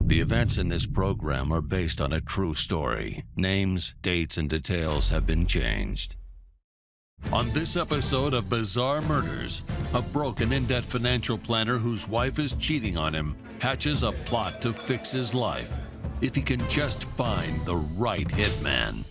The events in this program are based on a true story. Names, dates, and details have been changed. On this episode of Bizarre Murders, a broke and in-debt financial planner whose wife is cheating on him hatches a plot to fix his life if he can just find the right hitman.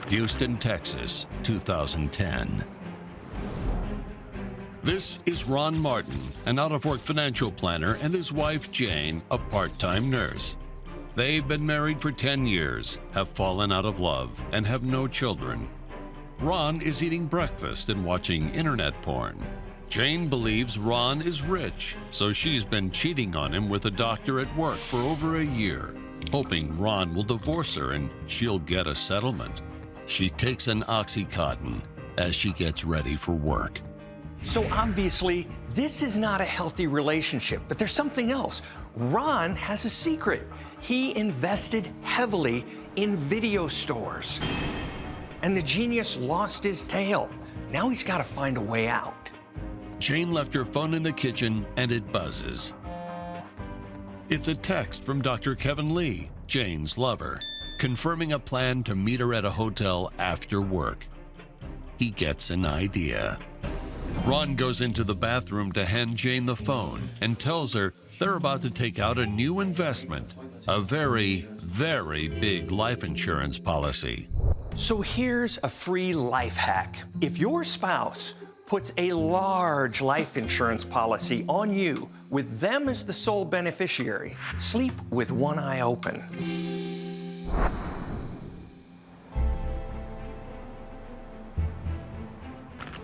Houston, Texas, 2010. This is Ron Martin, an out-of-work financial planner, and his wife Jane, a part-time nurse. They've been married for 10 years, have fallen out of love, and have no children. Ron is eating breakfast and watching internet porn. Jane believes Ron is rich, so she's been cheating on him with a doctor at work for over a year, hoping Ron will divorce her and she'll get a settlement. She takes an Oxycontin as she gets ready for work. So obviously, this is not a healthy relationship, but there's something else. Ron has a secret. He invested heavily in video stores. And the genius lost his tail. Now he's got to find a way out. Jane left her phone in the kitchen and it buzzes. It's a text from Dr. Kevin Lee, Jane's lover, confirming a plan to meet her at a hotel after work. He gets an idea. Ron goes into the bathroom to hand Jane the phone and tells her they're about to take out a new investment, a very, very big life insurance policy. So here's a free life hack. If your spouse puts a large life insurance policy on you with them as the sole beneficiary, sleep with one eye open.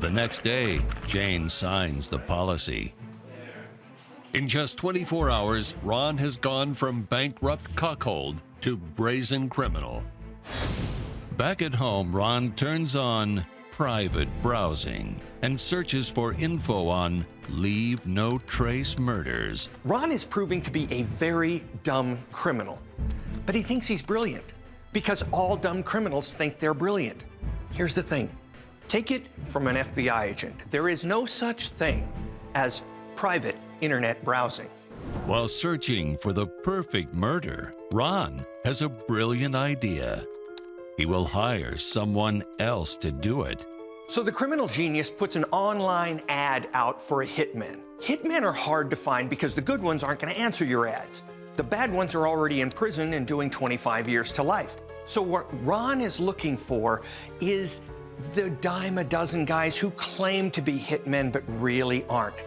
The next day, Jane signs the policy. In just 24 hours, Ron has gone from bankrupt cuckold to brazen criminal. Back at home, Ron turns on private browsing and searches for info on leave no trace murders. Ron is proving to be a very dumb criminal, but he thinks he's brilliant because all dumb criminals think they're brilliant. Here's the thing. Take it from an FBI agent. There is no such thing as private internet browsing. While searching for the perfect murder, Ron has a brilliant idea. He will hire someone else to do it. So the criminal genius puts an online ad out for a hitman. Hitmen are hard to find because the good ones aren't going to answer your ads. The bad ones are already in prison and doing 25 years to life. So what Ron is looking for is the dime a dozen guys who claim to be hitmen but really aren't.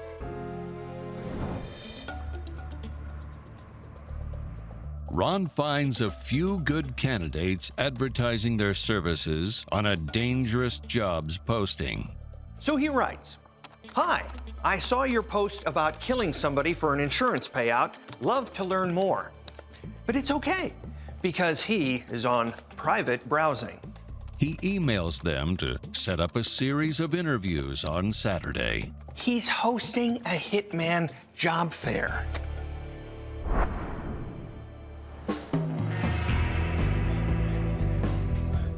Ron finds a few good candidates advertising their services on a dangerous jobs posting. So he writes, "Hi, I saw your post about killing somebody for an insurance payout. Love to learn more." But it's okay, because he is on private browsing. He emails them to set up a series of interviews on Saturday. He's hosting a hitman job fair.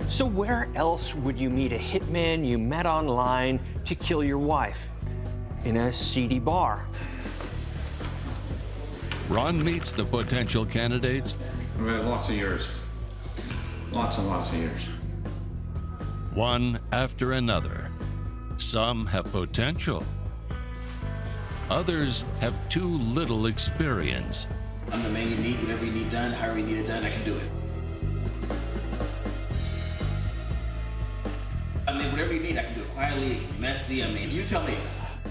So where else would you meet a hitman you met online to kill your wife? In a seedy bar. Ron meets the potential candidates. We've had lots of years. Lots and lots of years. One after another. Some have potential. Others have too little experience. I'm the man you need, whatever you need done, however you need it done, I can do it. I mean, whatever you need, I can do it quietly, it can be messy, I mean, you tell me.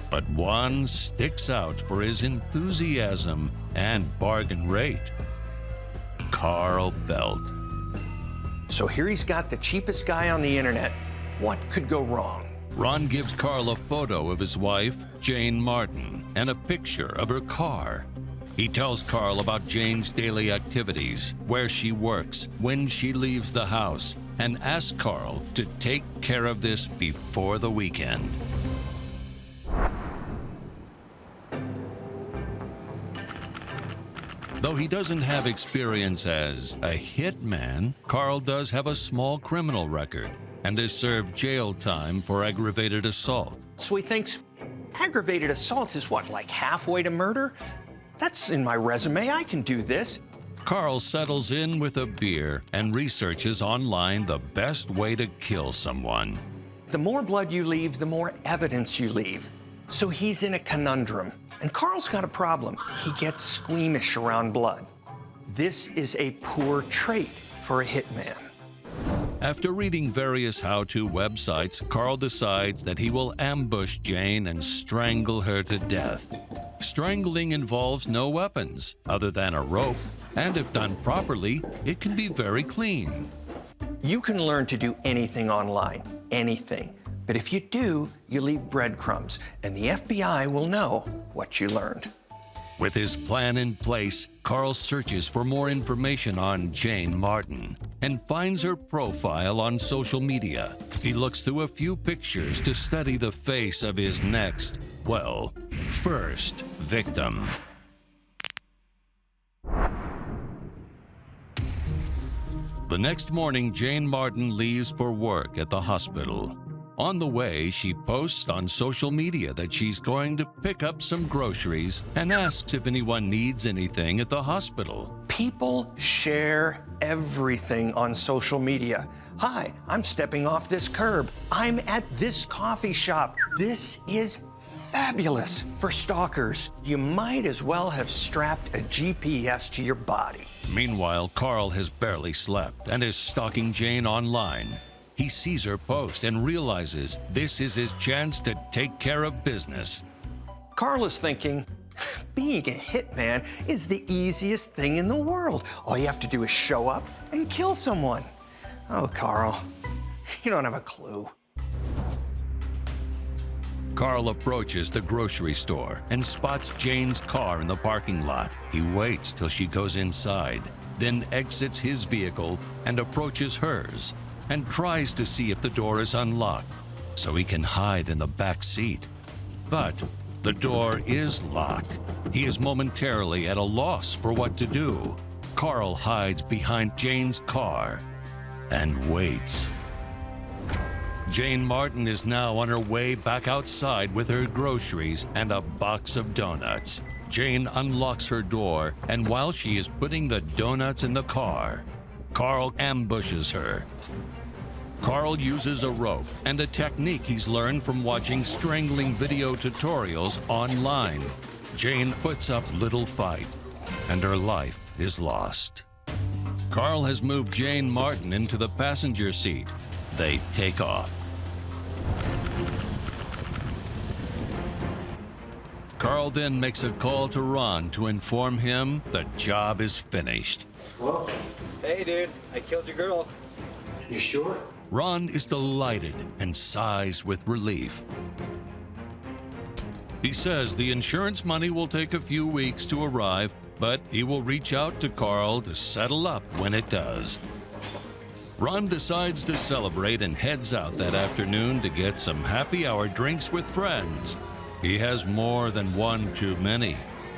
But one sticks out for his enthusiasm and bargain rate. Carl Belt. So here he's got the cheapest guy on the internet. What could go wrong? Ron gives Carl a photo of his wife, Jane Martin, and a picture of her car. He tells Carl about Jane's daily activities, where she works, when she leaves the house, and asks Carl to take care of this before the weekend. Though he doesn't have experience as a hitman, Carl does have a small criminal record and has served jail time for aggravated assault. So he thinks aggravated assault is what, like halfway to murder? That's in my resume, I can do this. Carl settles in with a beer and researches online the best way to kill someone. The more blood you leave, the more evidence you leave. So he's in a conundrum. And Carl's got a problem. He gets squeamish around blood. This is a poor trait for a hitman. After reading various how-to websites, Carl decides that he will ambush Jane and strangle her to death. Strangling involves no weapons other than a rope, and if done properly, it can be very clean. You can learn to do anything online, anything. But if you do, you leave breadcrumbs, and the FBI will know what you learned. With his plan in place, Carl searches for more information on Jane Martin and finds her profile on social media. He looks through a few pictures to study the face of his next, well, first victim. The next morning, Jane Martin leaves for work at the hospital. On the way, she posts on social media that she's going to pick up some groceries and asks if anyone needs anything at the hospital. People share everything on social media. Hi, I'm stepping off this curb. I'm at this coffee shop. This is fabulous for stalkers. You might as well have strapped a GPS to your body. Meanwhile, Carl has barely slept and is stalking Jane online. He sees her post and realizes this is his chance to take care of business. Carl is thinking, being a hitman is the easiest thing in the world. All you have to do is show up and kill someone. Oh, Carl, you don't have a clue. Carl approaches the grocery store and spots Jane's car in the parking lot. He waits till she goes inside, then exits his vehicle and approaches hers, and tries to see if the door is unlocked so he can hide in the back seat. But the door is locked. He is momentarily at a loss for what to do. Carl hides behind Jane's car and waits. Jane Martin is now on her way back outside with her groceries and a box of donuts. Jane unlocks her door, and while she is putting the donuts in the car, Carl ambushes her. Carl uses a rope and a technique he's learned from watching strangling video tutorials online. Jane puts up little fight, and her life is lost. Carl has moved Jane Martin into the passenger seat. They take off. Carl then makes a call to Ron to inform him the job is finished. Whoa. Hey, dude, I killed your girl. You sure? Ron is delighted and sighs with relief. He says the insurance money will take a few weeks to arrive, but he will reach out to Carl to settle up when it does. Ron decides to celebrate and heads out that afternoon to get some happy hour drinks with friends. He has more than one too many,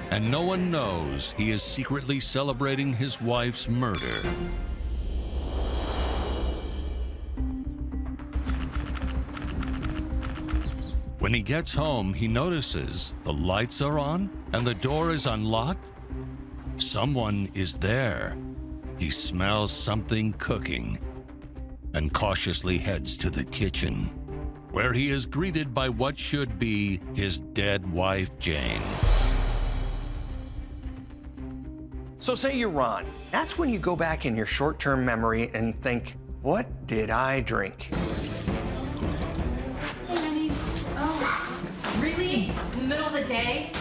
and no one knows he is secretly celebrating his wife's murder. When he gets home, he notices the lights are on and the door is unlocked. Someone is there. He smells something cooking and cautiously heads to the kitchen, where he is greeted by what should be his dead wife, Jane. So say you're Ron. That's when you go back in your short-term memory and think, what did I drink? Hey, honey. Oh, really? In the middle of the day?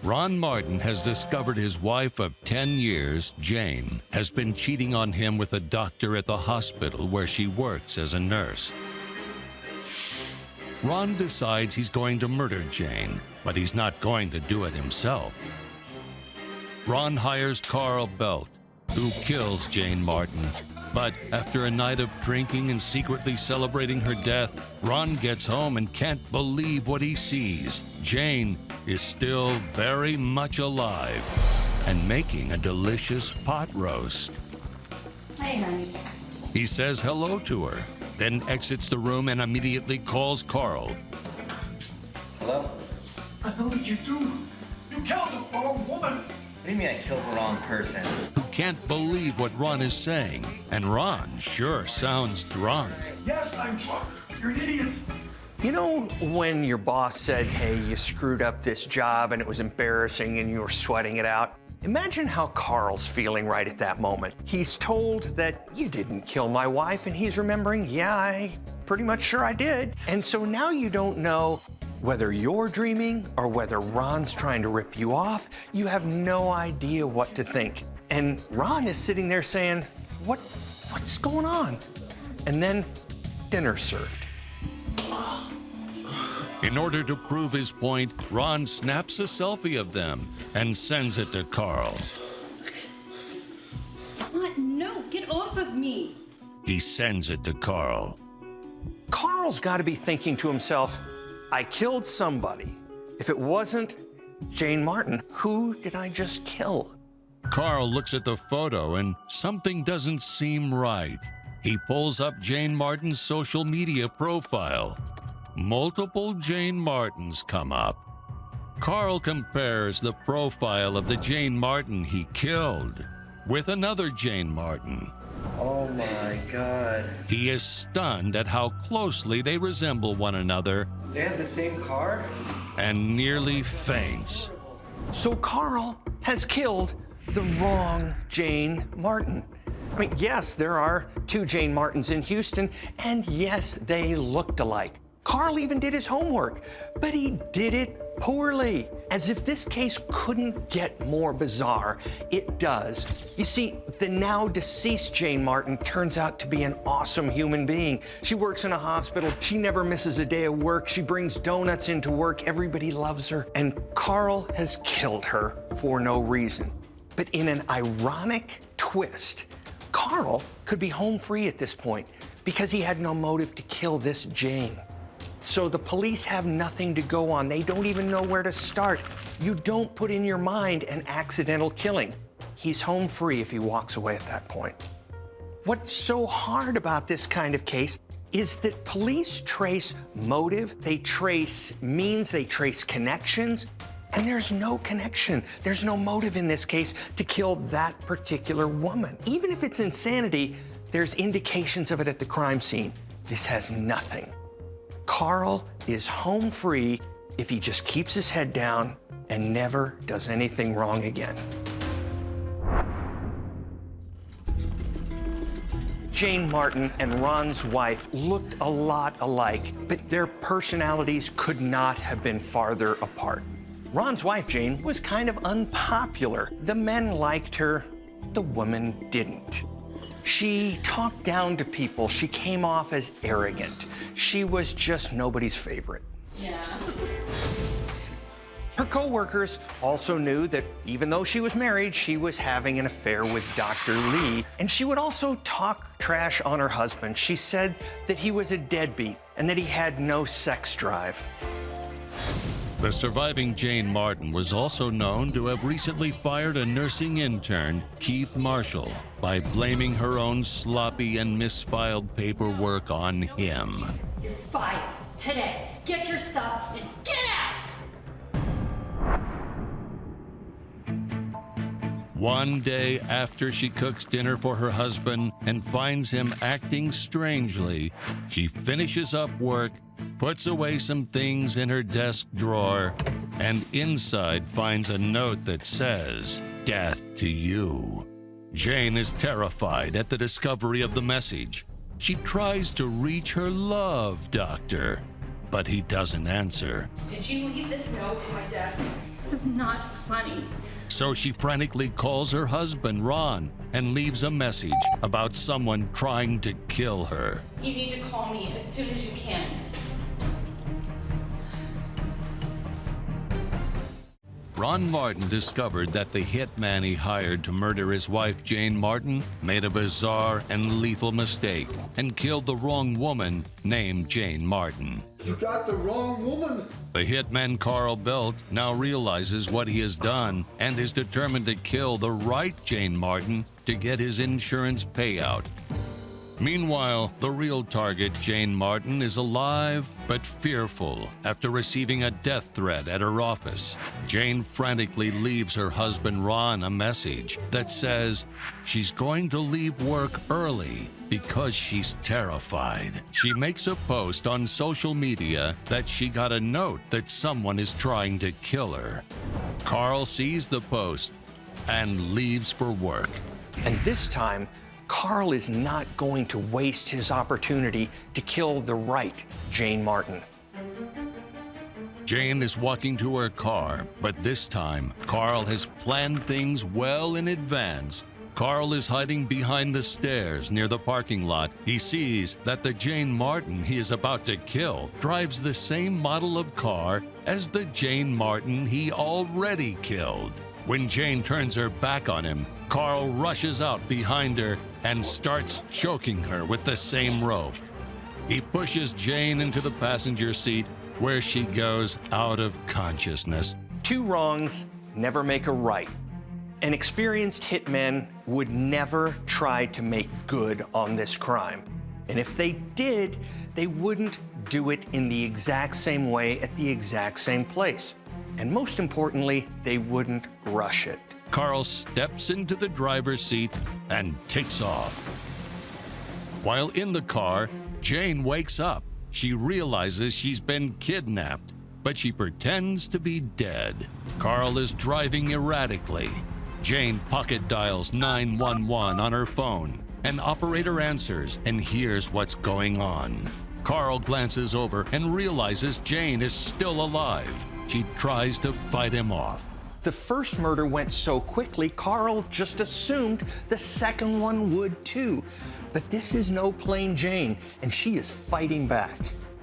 Ron Martin has discovered his wife of 10 years, Jane, has been cheating on him with a doctor at the hospital where she works as a nurse. Ron decides he's going to murder Jane, but he's not going to do it himself. Ron hires Carl Belt, who kills Jane Martin. But after a night of drinking and secretly celebrating her death, Ron gets home and can't believe what he sees. Jane is still very much alive and making a delicious pot roast. Hi, honey. He says hello to her, then exits the room and immediately calls Carl. Hello? What the hell did you do? You killed the wrong woman! What do you mean I killed the wrong person? Who can't believe what Ron is saying, and Ron sure sounds drunk. Yes, I'm drunk. You're an idiot. You know when your boss said, hey, you screwed up this job and it was embarrassing and you were sweating it out? Imagine how Carl's feeling right at that moment. He's told that you didn't kill my wife, and he's remembering, yeah, I pretty much sure I did. And so now you don't know whether you're dreaming or whether Ron's trying to rip you off. You have no idea what to think. And Ron is sitting there saying, what's going on? And then dinner's served. In order to prove his point, Ron snaps a selfie of them and sends it to Carl. What? No, get off of me. He sends it to Carl. Carl's got to be thinking to himself, I killed somebody. If it wasn't Jane Martin, who did I just kill? Carl looks at the photo and something doesn't seem right. He pulls up Jane Martin's social media profile. Multiple Jane Martins come up. Carl compares the profile of the Jane Martin he killed with another Jane Martin. Oh my God. He is stunned at how closely they resemble one another They have the same car? and nearly faints. So Carl has killed the wrong Jane Martin. I mean, yes, there are two Jane Martins in Houston, and yes, they looked alike. Carl even did his homework, but he did it poorly. As if this case couldn't get more bizarre, it does. You see, the now deceased Jane Martin turns out to be an awesome human being. She works in a hospital. She never misses a day of work. She brings donuts into work. Everybody loves her. And Carl has killed her for no reason. But in an ironic twist, Carl could be home free at this point because he had no motive to kill this Jane. So the police have nothing to go on. They don't even know where to start. You don't put in your mind an accidental killing. He's home free if he walks away at that point. What's so hard about this kind of case is that police trace motive, they trace means, they trace connections, and there's no connection. There's no motive in this case to kill that particular woman. Even if it's insanity, there's indications of it at the crime scene. This has nothing. Carl is home free if he just keeps his head down and never does anything wrong again. Jane Martin and Ron's wife looked a lot alike, but their personalities could not have been farther apart. Ron's wife, Jane, was kind of unpopular. The men liked her, the woman didn't. She talked down to people. She came off as arrogant. She was just nobody's favorite. Yeah. Her co-workers also knew that even though she was married, she was having an affair with Dr. Lee, and she would also talk trash on her husband. She said that he was a deadbeat and that he had no sex drive. The surviving Jane Martin was also known to have recently fired a nursing intern, Keith Marshall, by blaming her own sloppy and misfiled paperwork on him. You're fired today. Get your stuff and get out! One day after she cooks dinner for her husband and finds him acting strangely, she finishes up work, puts away some things in her desk drawer, and inside finds a note that says, "Death to you." Jane is terrified at the discovery of the message. She tries to reach her love doctor, but he doesn't answer. Did you leave this note in my desk? This is not funny. So she frantically calls her husband, Ron, and leaves a message about someone trying to kill her. You need to call me as soon as you can. Ron Martin discovered that the hitman he hired to murder his wife Jane Martin made a bizarre and lethal mistake and killed the wrong woman named Jane Martin. You got the wrong woman. The hitman Carl Belt now realizes what he has done and is determined to kill the right Jane Martin to get his insurance payout. Meanwhile, the real target, Jane Martin, is alive but fearful after receiving a death threat at her office. Jane frantically leaves her husband Ron a message that says she's going to leave work early because she's terrified. She makes a post on social media that she got a note that someone is trying to kill her. Carl sees the post and leaves for work. And this time, Carl is not going to waste his opportunity to kill the right Jane Martin. Jane is walking to her car, but this time, Carl has planned things well in advance. Carl is hiding behind the stairs near the parking lot. He sees that the Jane Martin he is about to kill drives the same model of car as the Jane Martin he already killed. When Jane turns her back on him, Carl rushes out behind her and starts choking her with the same rope. He pushes Jane into the passenger seat, where she goes out of consciousness. Two wrongs never make a right. An experienced hitman would never try to make good on this crime. And if they did, they wouldn't do it in the exact same way at the exact same place. And most importantly, they wouldn't rush it. Carl steps into the driver's seat and takes off. While in the car, Jane wakes up. She realizes she's been kidnapped, but she pretends to be dead. Carl is driving erratically. Jane pocket dials 911 on her phone. An operator answers and hears what's going on. Carl glances over and realizes Jane is still alive. She tries to fight him off. The first murder went so quickly, Carl just assumed the second one would too. But this is no plain Jane, and she is fighting back.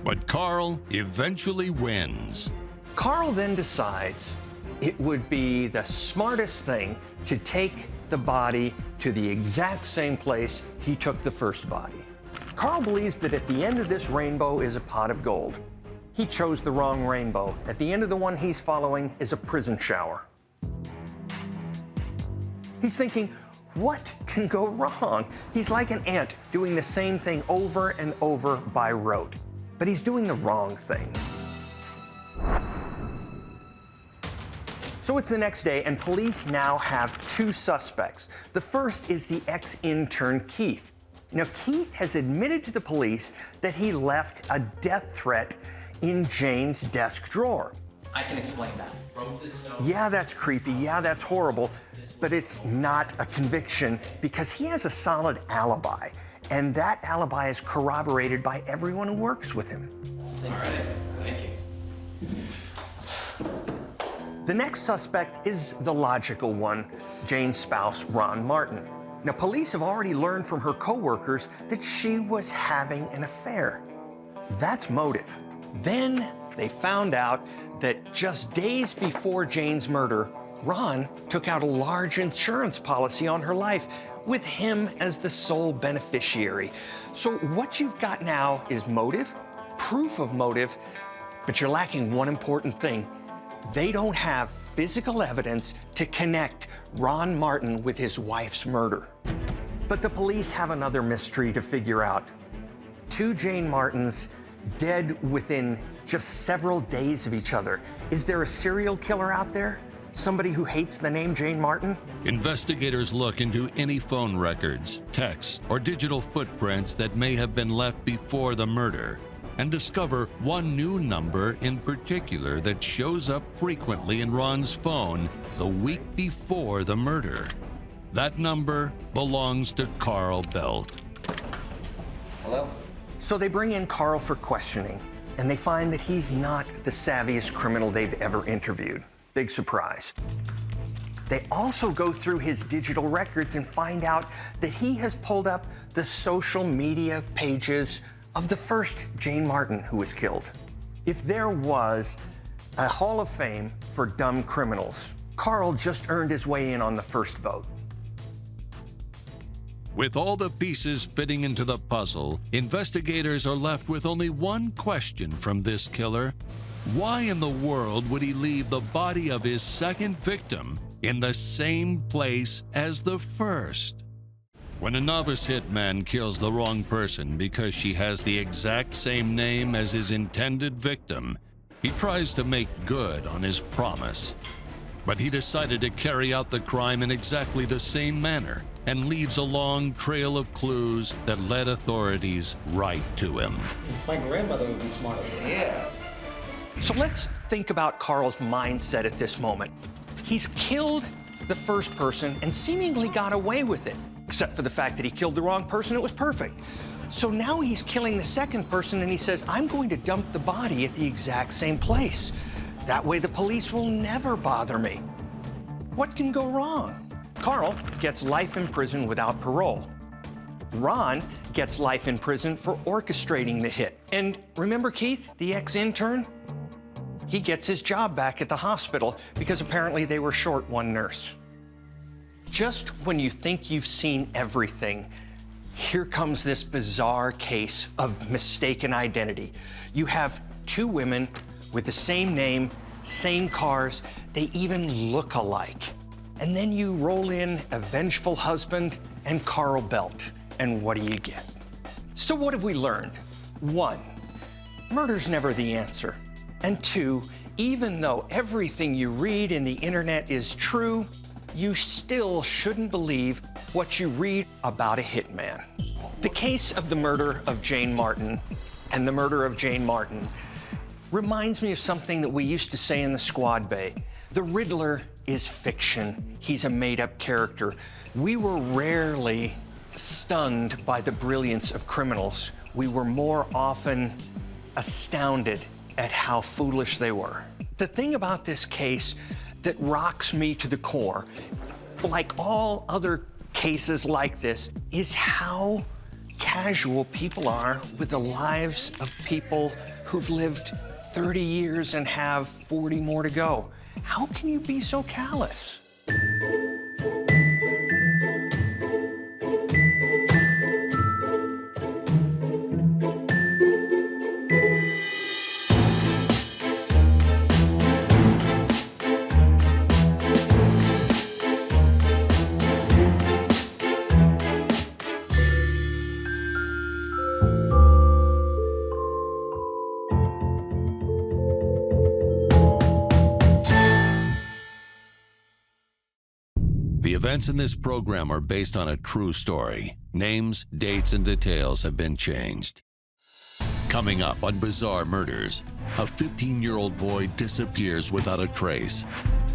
But Carl eventually wins. Carl then decides it would be the smartest thing to take the body to the exact same place he took the first body. Carl believes that at the end of this rainbow is a pot of gold. He chose the wrong rainbow. At the end of the one he's following is a prison shower. He's thinking, what can go wrong? He's like an ant doing the same thing over and over by rote, but he's doing the wrong thing. So it's the next day, and police now have two suspects. The first is the ex-intern Keith. Now, Keith has admitted to the police that he left a death threat in Jane's desk drawer. I can explain that. Yeah, that's creepy. Yeah, that's horrible. But it's not a conviction because he has a solid alibi. And that alibi is corroborated by everyone who works with him. All right, thank you. The next suspect is the logical one, Jane's spouse, Ron Martin. Now, police have already learned from her coworkers that she was having an affair. That's motive. Then they found out that just days before Jane's murder, Ron took out a large insurance policy on her life with him as the sole beneficiary. So what you've got now is motive, proof of motive, but you're lacking one important thing. They don't have physical evidence to connect Ron Martin with his wife's murder. But the police have another mystery to figure out. Two Jane Martins dead within just several days of each other. Is there a serial killer out there? Somebody who hates the name Jane Martin? Investigators look into any phone records, texts, or digital footprints that may have been left before the murder and discover one new number in particular that shows up frequently in Ron's phone the week before the murder. That number belongs to Carl Belt. Hello? So they bring in Carl for questioning, and they find that he's not the savviest criminal they've ever interviewed. Big surprise. They also go through his digital records and find out that he has pulled up the social media pages of the first Jane Martin who was killed. If there was a Hall of Fame for dumb criminals. Carl just earned his way in on the first vote. With all the pieces fitting into the puzzle, investigators are left with only one question from this killer. Why in the world would he leave the body of his second victim in the same place as the first? When a novice hitman kills the wrong person because she has the exact same name as his intended victim, he tries to make good on his promise. But he decided to carry out the crime in exactly the same manner and leaves a long trail of clues that led authorities right to him. My grandmother would be smarter. Yeah. So let's think about Carl's mindset at this moment. He's killed the first person and seemingly got away with it. Except for the fact that he killed the wrong person, it was perfect. So now he's killing the second person and he says, I'm going to dump the body at the exact same place. That way the police will never bother me. What can go wrong? Carl gets life in prison without parole. Ron gets life in prison for orchestrating the hit. And remember Keith, the ex-intern? He gets his job back at the hospital because apparently they were short one nurse. Just when you think you've seen everything, here comes this bizarre case of mistaken identity. You have two women with the same name, same cars, they even look alike. And then you roll in a vengeful husband and Carl Belt, and what do you get? So what have we learned? 1, murder's never the answer. And 2, even though everything you read in the internet is true, you still shouldn't believe what you read about a hitman. The case of the murder of Jane Martin and the murder of Jane Martin reminds me of something that we used to say in the squad bay. The Riddler is fiction. He's a made-up character. We were rarely stunned by the brilliance of criminals. We were more often astounded at how foolish they were. The thing about this case that rocks me to the core, like all other cases like this, is how casual people are with the lives of people who've lived 30 years and have 40 more to go. How can you be so callous? The events in this program are based on a true story. Names, dates, and details have been changed. Coming up on Bizarre Murders, a 15-year-old boy disappears without a trace.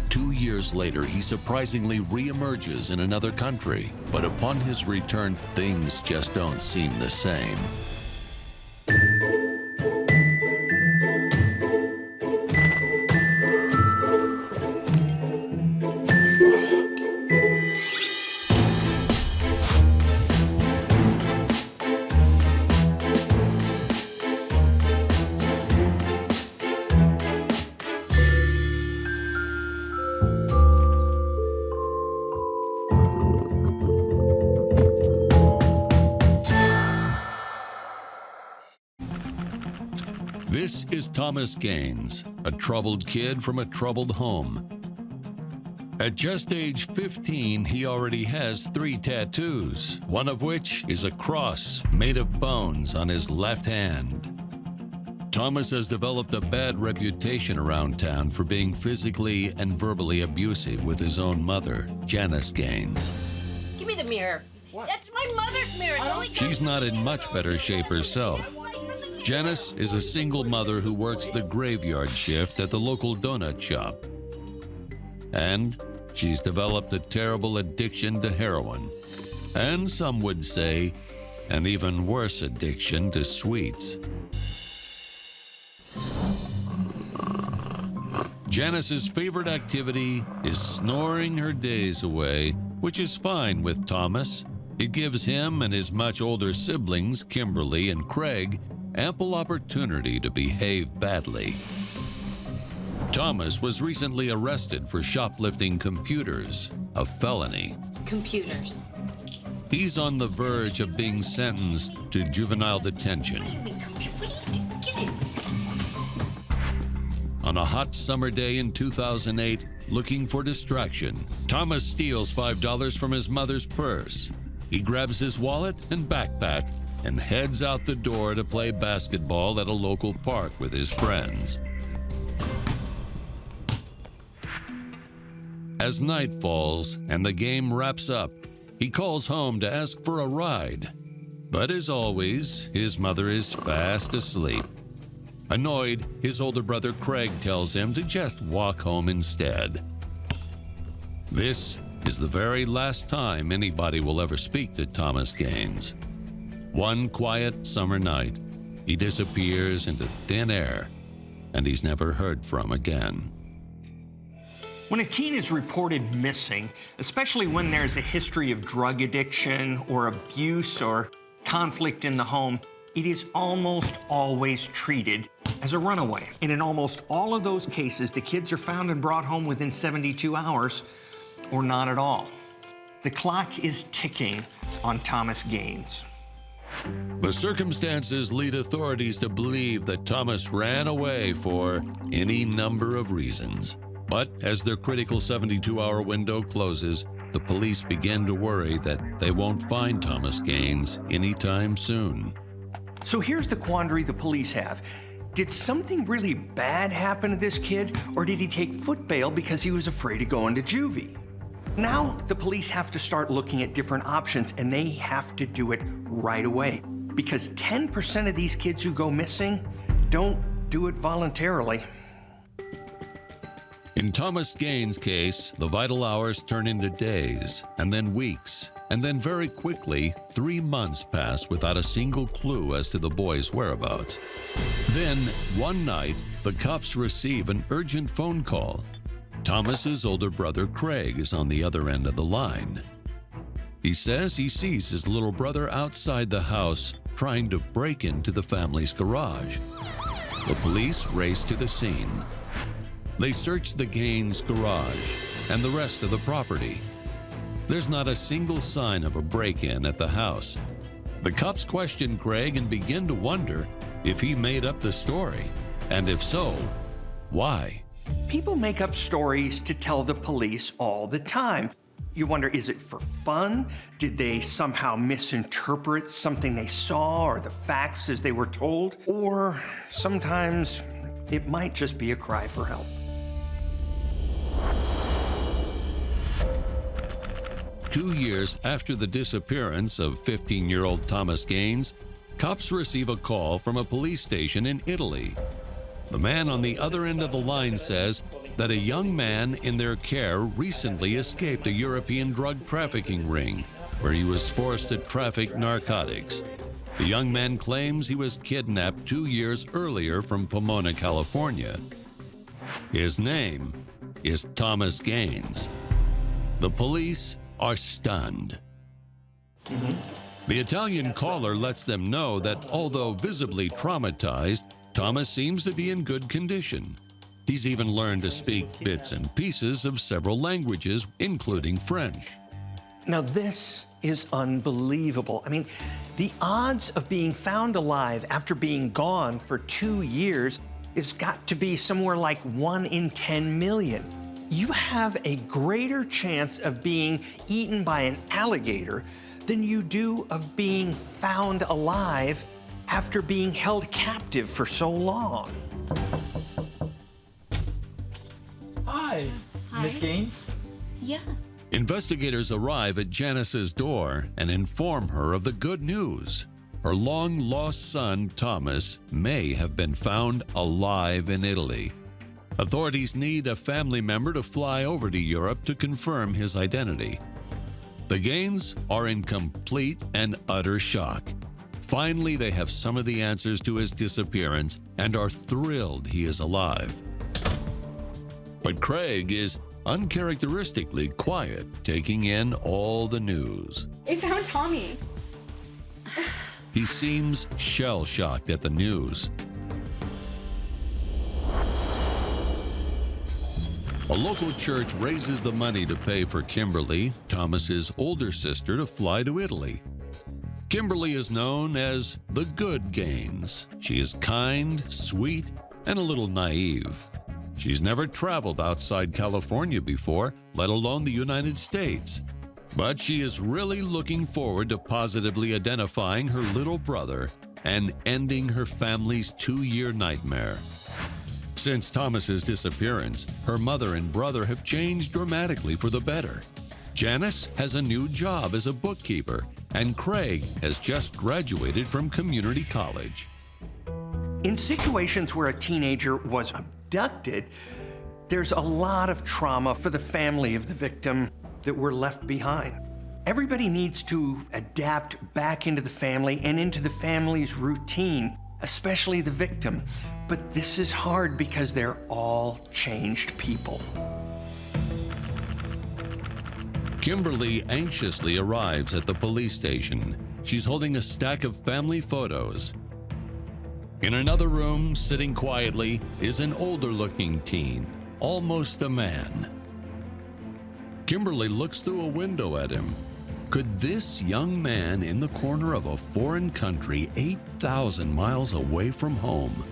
2 years later, he surprisingly reemerges in another country, but upon his return, things just don't seem the same. This is Thomas Gaines, a troubled kid from a troubled home. At just age 15, he already has 3 tattoos, one of which is a cross made of bones on his left hand. Thomas has developed a bad reputation around town for being physically and verbally abusive with his own mother, Janice Gaines. Give me the mirror. What? That's my mother's mirror. She's not in much better shape herself. Janice is a single mother who works the graveyard shift at the local donut shop. And she's developed a terrible addiction to heroin. And some would say, an even worse addiction to sweets. Janice's favorite activity is snoring her days away, which is fine with Thomas. It gives him and his much older siblings, Kimberly and Craig, ample opportunity to behave badly. Thomas was recently arrested for shoplifting computers, a felony. Computers. He's on the verge of being sentenced to juvenile detention. On a hot summer day in 2008, looking for distraction, Thomas steals $5 from his mother's purse. He grabs his wallet and backpack and heads out the door to play basketball at a local park with his friends. As night falls and the game wraps up, he calls home to ask for a ride. But as always, his mother is fast asleep. Annoyed, his older brother Craig tells him to just walk home instead. This is the very last time anybody will ever speak to Thomas Gaines. One quiet summer night, he disappears into thin air, and he's never heard from again. When a teen is reported missing, especially when there's a history of drug addiction or abuse or conflict in the home, it is almost always treated as a runaway. And in almost all of those cases, the kids are found and brought home within 72 hours or not at all. The clock is ticking on Thomas Gaines. The circumstances lead authorities to believe that Thomas ran away for any number of reasons. But as their critical 72-hour window closes, the police begin to worry that they won't find Thomas Gaines anytime soon. So here's the quandary the police have. Did something really bad happen to this kid, or did he take foot bail because he was afraid of going to juvie? Now the police have to start looking at different options, and they have to do it right away, because 10% of these kids who go missing don't do it voluntarily. In Thomas Gaines' case, the vital hours turn into days, and then weeks, and then very quickly, 3 months pass without a single clue as to the boy's whereabouts. Then, one night, the cops receive an urgent phone call. Thomas's older brother Craig is on the other end of the line. He says he sees his little brother outside the house trying to break into the family's garage. The police race to the scene. They search the Gaines garage and the rest of the property. There's not a single sign of a break-in at the house. The cops question Craig and begin to wonder if he made up the story, and if so, why? People make up stories to tell the police all the time. You wonder, is it for fun? Did they somehow misinterpret something they saw or the facts as they were told? Or sometimes it might just be a cry for help. Two years after the disappearance of 15-year-old Thomas Gaines, cops receive a call from a police station in Italy. The man on the other end of the line says that a young man in their care recently escaped a European drug trafficking ring, where he was forced to traffic narcotics. The young man claims he was kidnapped 2 years earlier from Pomona, California. His name is Thomas Gaines. The police are stunned. The Italian caller lets them know that although visibly traumatized, Thomas seems to be in good condition. He's even learned to speak bits and pieces of several languages, including French. Now this is unbelievable. I mean, the odds of being found alive after being gone for 2 years has got to be somewhere like 1 in 10 million. You have a greater chance of being eaten by an alligator than you do of being found alive after being held captive for so long. Hi, Miss Gaines. Yeah. Investigators arrive at Janice's door and inform her of the good news. Her long-lost son, Thomas, may have been found alive in Italy. Authorities need a family member to fly over to Europe to confirm his identity. The Gaines are in complete and utter shock. Finally, they have some of the answers to his disappearance and are thrilled he is alive. But Craig is uncharacteristically quiet, taking in all the news. They found Tommy. He seems shell-shocked at the news. A local church raises the money to pay for Kimberly, Thomas's older sister, to fly to Italy. Kimberly is known as the Good Gaines. She is kind, sweet, and a little naive. She's never traveled outside California before, let alone the United States. But she is really looking forward to positively identifying her little brother and ending her family's 2-year nightmare. Since Thomas's disappearance, her mother and brother have changed dramatically for the better. Janice has a new job as a bookkeeper, and Craig has just graduated from community college. In situations where a teenager was abducted, there's a lot of trauma for the family of the victim that were left behind. Everybody needs to adapt back into the family and into the family's routine, especially the victim. But this is hard because they're all changed people. Kimberly anxiously arrives at the police station. She's holding a stack of family photos. In another room, sitting quietly, is an older-looking teen, almost a man. Kimberly looks through a window at him. Could this young man in the corner of a foreign country 8,000 miles away from home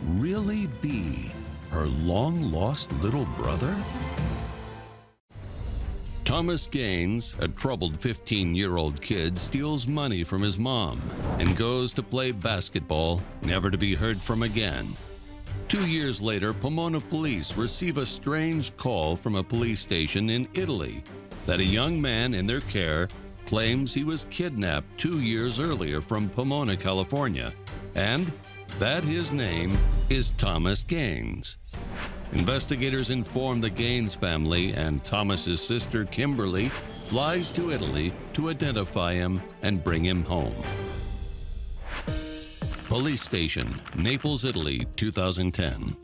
really be her long-lost little brother? Thomas Gaines, a troubled 15-year-old kid, steals money from his mom and goes to play basketball, never to be heard from again. 2 years later, Pomona police receive a strange call from a police station in Italy that a young man in their care claims he was kidnapped 2 years earlier from Pomona, California, and that his name is Thomas Gaines. Investigators inform the Gaines family, and Thomas's sister Kimberly flies to Italy to identify him and bring him home. Police Station, Naples, Italy, 2010.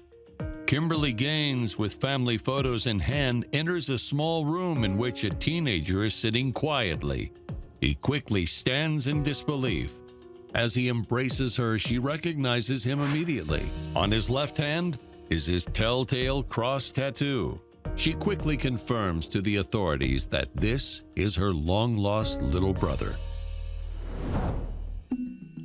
Kimberly Gaines, with family photos in hand, enters a small room in which a teenager is sitting quietly. He quickly stands in disbelief. As he embraces her, she recognizes him immediately. On his left hand is his telltale cross tattoo. She quickly confirms to the authorities that this is her long-lost little brother.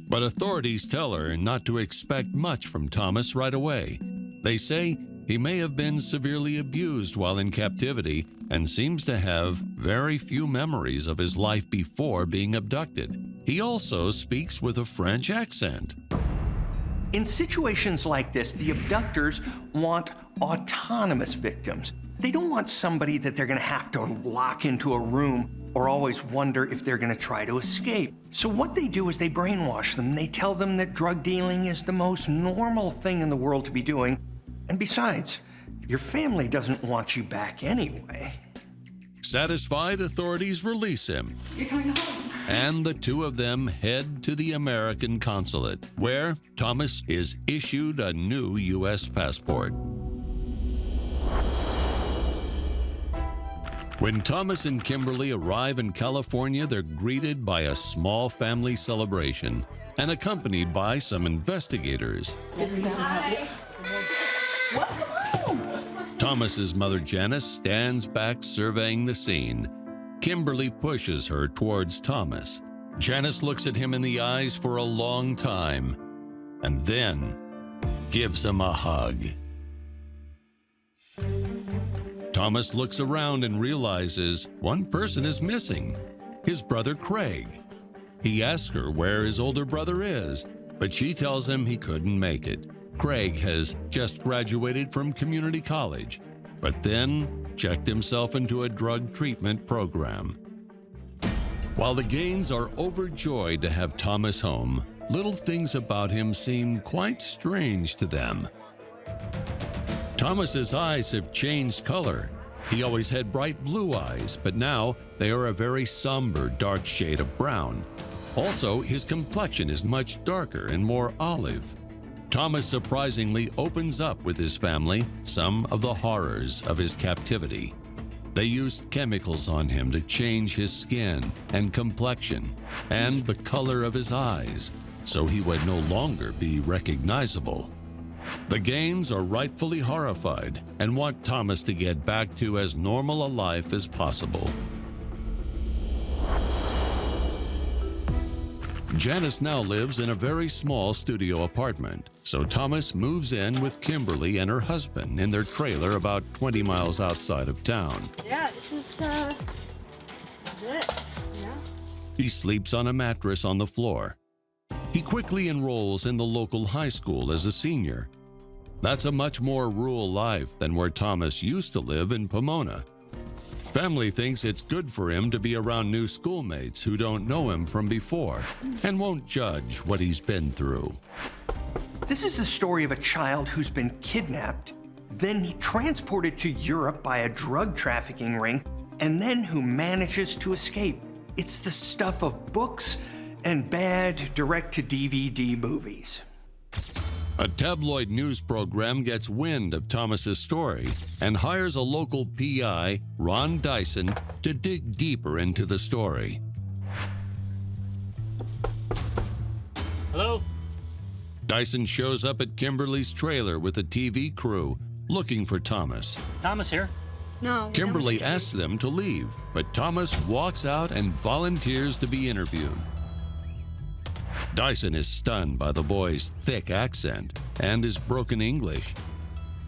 But authorities tell her not to expect much from Thomas right away. They say he may have been severely abused while in captivity and seems to have very few memories of his life before being abducted. He also speaks with a French accent. In situations like this, the abductors want autonomous victims. They don't want somebody that they're going to have to lock into a room or always wonder if they're going to try to escape. So what they do is they brainwash them. They tell them that drug dealing is the most normal thing in the world to be doing. And besides, your family doesn't want you back anyway. Satisfied, authorities release him. You're coming home. And the two of them head to the American consulate, where Thomas is issued a new U.S. passport. When Thomas and Kimberly arrive in California, they're greeted by a small family celebration and accompanied by some investigators. Hi. Thomas's mother, Janice, stands back surveying the scene. Kimberly pushes her towards Thomas. Janice looks at him in the eyes for a long time and then gives him a hug. Thomas looks around and realizes one person is missing, his brother Craig. He asks her where his older brother is, but she tells him he couldn't make it. Craig has just graduated from community college, but then checked himself into a drug treatment program. While the Gaines are overjoyed to have Thomas home, little things about him seem quite strange to them. Thomas's eyes have changed color. He always had bright blue eyes, but now they are a very somber, dark shade of brown. Also, his complexion is much darker and more olive. Thomas surprisingly opens up with his family some of the horrors of his captivity. They used chemicals on him to change his skin and complexion and the color of his eyes, so he would no longer be recognizable. The Gaines are rightfully horrified and want Thomas to get back to as normal a life as possible. Janice now lives in a very small studio apartment, so Thomas moves in with Kimberly and her husband in their trailer about 20 miles outside of town. Yeah, this is it. Yeah. He sleeps on a mattress on the floor. He quickly enrolls in the local high school as a senior. That's a much more rural life than where Thomas used to live in Pomona. Family thinks it's good for him to be around new schoolmates who don't know him from before and won't judge what he's been through. This is the story of a child who's been kidnapped, then transported to Europe by a drug trafficking ring, and then who manages to escape. It's the stuff of books and bad direct-to-DVD movies. A tabloid news program gets wind of Thomas's story and hires a local PI, Ron Dyson, to dig deeper into the story. Hello? Dyson shows up at Kimberly's trailer with a TV crew looking for Thomas. Thomas here. No. Kimberly asks them to leave, but Thomas walks out and volunteers to be interviewed. Dyson is stunned by the boy's thick accent and his broken English.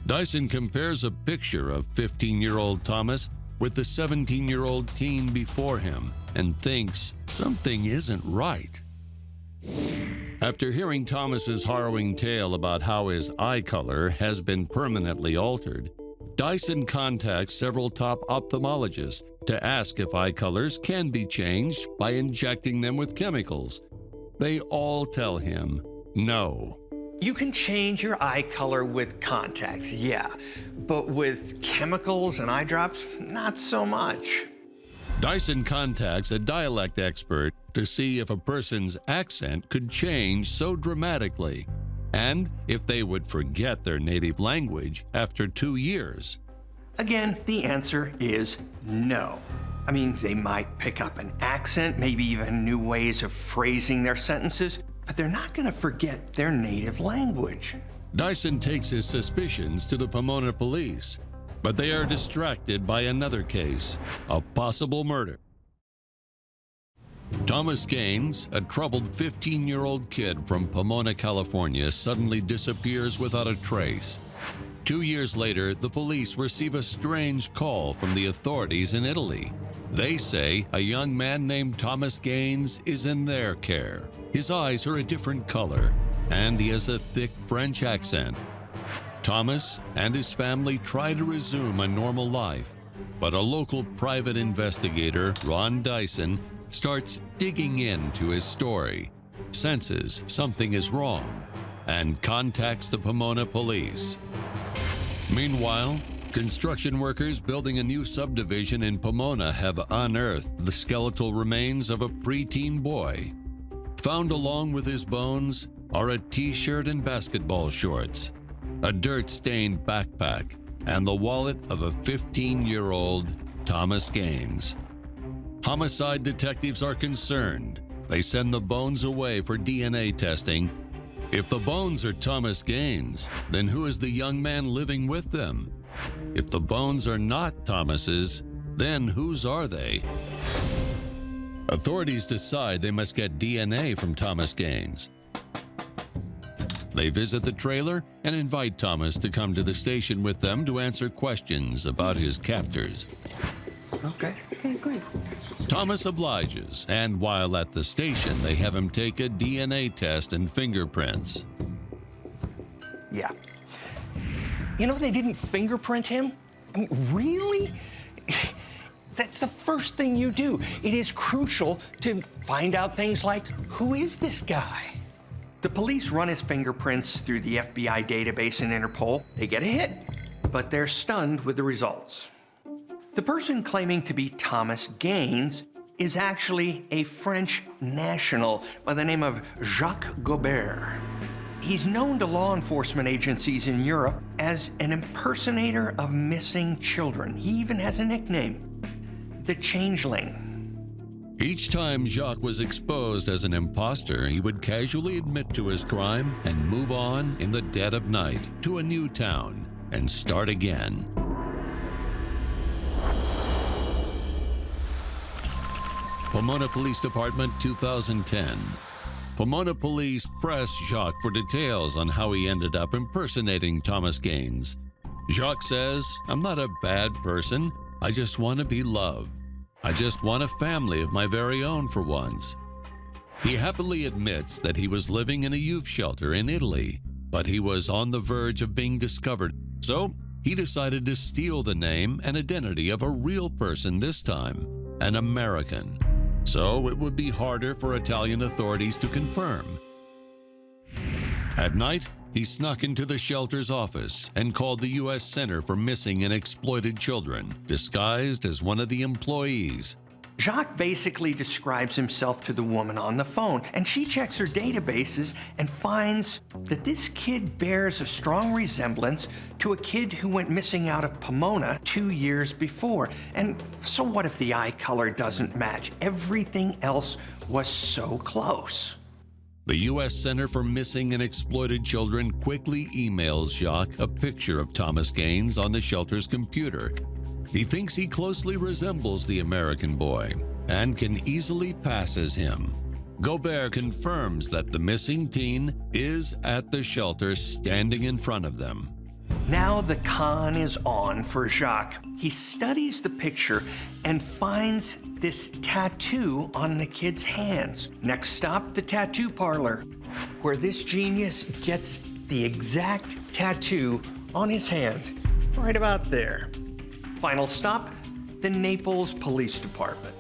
Dyson compares a picture of 15-year-old Thomas with the 17-year-old teen before him and thinks something isn't right. After hearing Thomas's harrowing tale about how his eye color has been permanently altered, Dyson contacts several top ophthalmologists to ask if eye colors can be changed by injecting them with chemicals. They all tell him no. You can change your eye color with contacts, yeah, but with chemicals and eye drops, not so much. Dyson contacts a dialect expert to see if a person's accent could change so dramatically, and if they would forget their native language after 2 years. Again, the answer is no. I mean, they might pick up an accent, maybe even new ways of phrasing their sentences, but they're not going to forget their native language. Dyson takes his suspicions to the Pomona police, but they are distracted by another case, a possible murder. Thomas Gaines, a troubled 15-year-old kid from Pomona, California, suddenly disappears without a trace. 2 years later, the police receive a strange call from the authorities in Italy. They say a young man named Thomas Gaines is in their care. His eyes are a different color, and he has a thick French accent. Thomas and his family try to resume a normal life, but a local private investigator, Ron Dyson, starts digging into his story, senses something is wrong, and contacts the Pomona police. Meanwhile, construction workers building a new subdivision in Pomona have unearthed the skeletal remains of a preteen boy. Found along with his bones are a t-shirt and basketball shorts, a dirt-stained backpack, and the wallet of a 15-year-old Thomas Gaines. Homicide detectives are concerned. They send the bones away for DNA testing. If the bones are Thomas Gaines, then who is the young man living with them? If the bones are not Thomas's, then whose are they? Authorities decide they must get DNA from Thomas Gaines. They visit the trailer and invite Thomas to come to the station with them to answer questions about his captors. Okay. Okay, good. Thomas obliges, and while at the station, they have him take a DNA test and fingerprints. Yeah. You know, they didn't fingerprint him? I mean, really? That's the first thing you do. It is crucial to find out things like, who is this guy? The police run his fingerprints through the FBI database and Interpol. They get a hit, but they're stunned with the results. The person claiming to be Thomas Gaines is actually a French national by the name of Jacques Gobert. He's known to law enforcement agencies in Europe as an impersonator of missing children. He even has a nickname, the Changeling. Each time Jacques was exposed as an imposter, he would casually admit to his crime and move on in the dead of night to a new town and start again. Pomona Police Department, 2010. Pomona police press Jacques for details on how he ended up impersonating Thomas Gaines. Jacques says, "I'm not a bad person. I just want to be loved. I just want a family of my very own for once." He happily admits that he was living in a youth shelter in Italy, but he was on the verge of being discovered. So he decided to steal the name and identity of a real person this time, an American. So it would be harder for Italian authorities to confirm. At night, he snuck into the shelter's office and called the U.S. Center for Missing and Exploited Children, disguised as one of the employees. Jacques basically describes himself to the woman on the phone, and she checks her databases and finds that this kid bears a strong resemblance to a kid who went missing out of Pomona 2 years before. And so what if the eye color doesn't match? Everything else was so close. The U.S. Center for Missing and Exploited Children quickly emails Jacques a picture of Thomas Gaines on the shelter's computer. He thinks he closely resembles the American boy and can easily pass as him. Gobert confirms that the missing teen is at the shelter standing in front of them. Now the con is on for Jacques. He studies the picture and finds this tattoo on the kid's hands. Next stop, the tattoo parlor, where this genius gets the exact tattoo on his hand, right about there. Final stop, the Naples Police Department.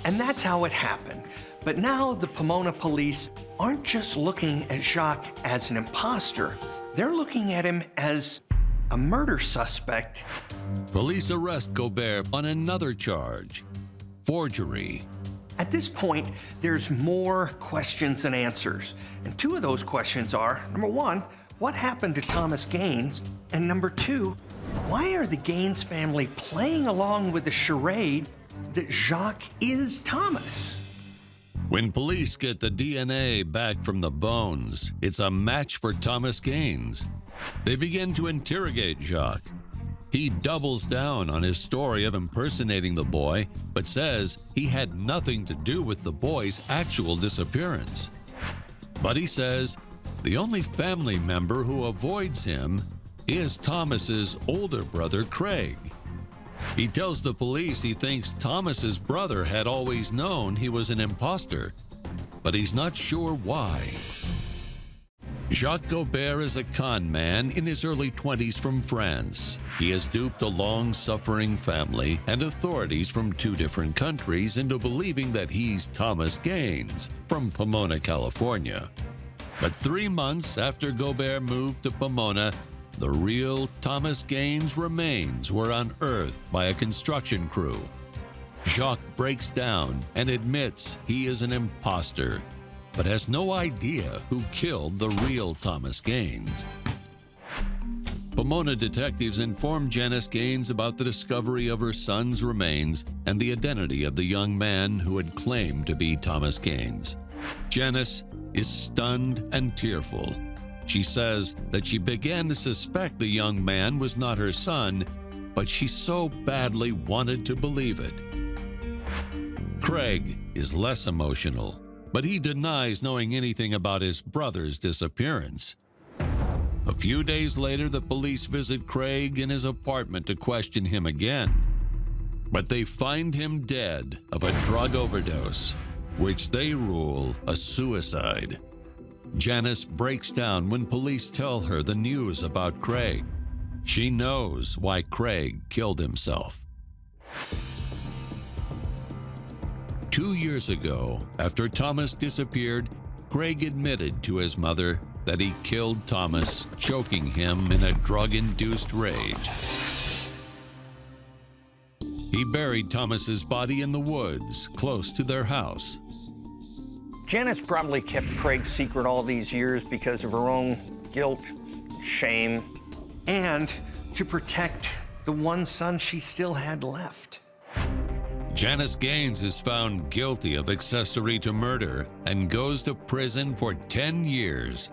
And that's how it happened. But now the Pomona police aren't just looking at Jacques as an imposter. They're looking at him as a murder suspect. Police arrest Gobert on another charge, forgery. At this point, there's more questions than answers. And two of those questions are, number one, what happened to Thomas Gaines? And number two, why are the Gaines family playing along with the charade that Jacques is Thomas? When police get the DNA back from the bones, it's a match for Thomas Gaines. They begin to interrogate Jacques. He doubles down on his story of impersonating the boy, but says he had nothing to do with the boy's actual disappearance. But he says the only family member who avoids him is Thomas's older brother, Craig. He tells the police he thinks Thomas's brother had always known he was an imposter, but he's not sure why. Jacques Gobert is a con man in his early 20s from France. He has duped a long-suffering family and authorities from 2 different countries into believing that he's Thomas Gaines from Pomona, California. But 3 months after Gobert moved to Pomona, the real Thomas Gaines' remains were unearthed by a construction crew. Jacques breaks down and admits he is an imposter, but has no idea who killed the real Thomas Gaines. Pomona detectives inform Janice Gaines about the discovery of her son's remains and the identity of the young man who had claimed to be Thomas Gaines. Janice is stunned and tearful. She says that she began to suspect the young man was not her son, but she so badly wanted to believe it. Craig is less emotional, but he denies knowing anything about his brother's disappearance. A few days later, the police visit Craig in his apartment to question him again, but they find him dead of a drug overdose, which they rule a suicide. Janice breaks down when police tell her the news about Craig. She knows why Craig killed himself. 2 years ago, after Thomas disappeared, Craig admitted to his mother that he killed Thomas, choking him in a drug-induced rage. He buried Thomas's body in the woods close to their house. Janice probably kept Craig's secret all these years because of her own guilt, shame, and to protect the one son she still had left. Janice Gaines is found guilty of accessory to murder and goes to prison for 10 years.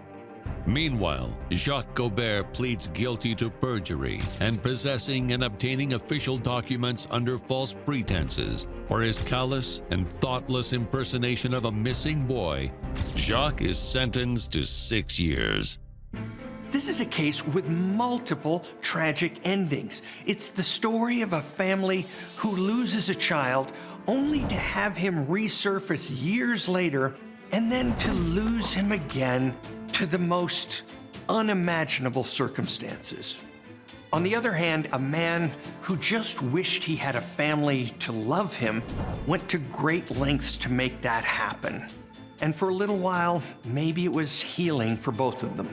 Meanwhile, Jacques Gobert pleads guilty to perjury and possessing and obtaining official documents under false pretenses. For his callous and thoughtless impersonation of a missing boy, Jacques is sentenced to 6 years. This is a case with multiple tragic endings. It's the story of a family who loses a child only to have him resurface years later and then to lose him again to the most unimaginable circumstances. On the other hand, a man who just wished he had a family to love him went to great lengths to make that happen. And for a little while, maybe it was healing for both of them.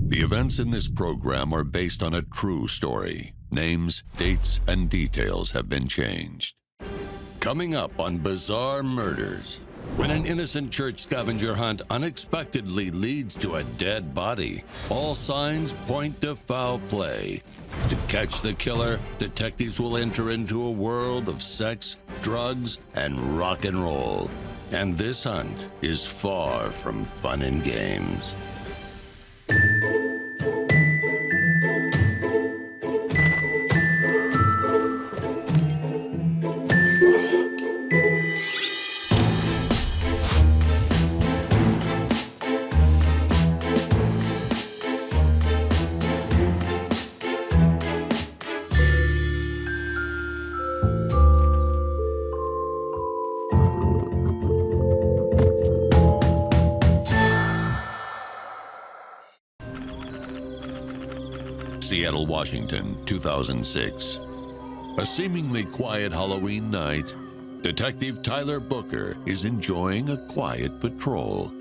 The events in this program are based on a true story. Names, dates, and details have been changed. Coming up on Bizarre Murders, when an innocent church scavenger hunt unexpectedly leads to a dead body, all signs point to foul play. To catch the killer, detectives will enter into a world of sex, drugs, and rock and roll. And this hunt is far from fun and games. Seattle, Washington, 2006. A seemingly quiet Halloween night, Detective Tyler Booker is enjoying a quiet patrol.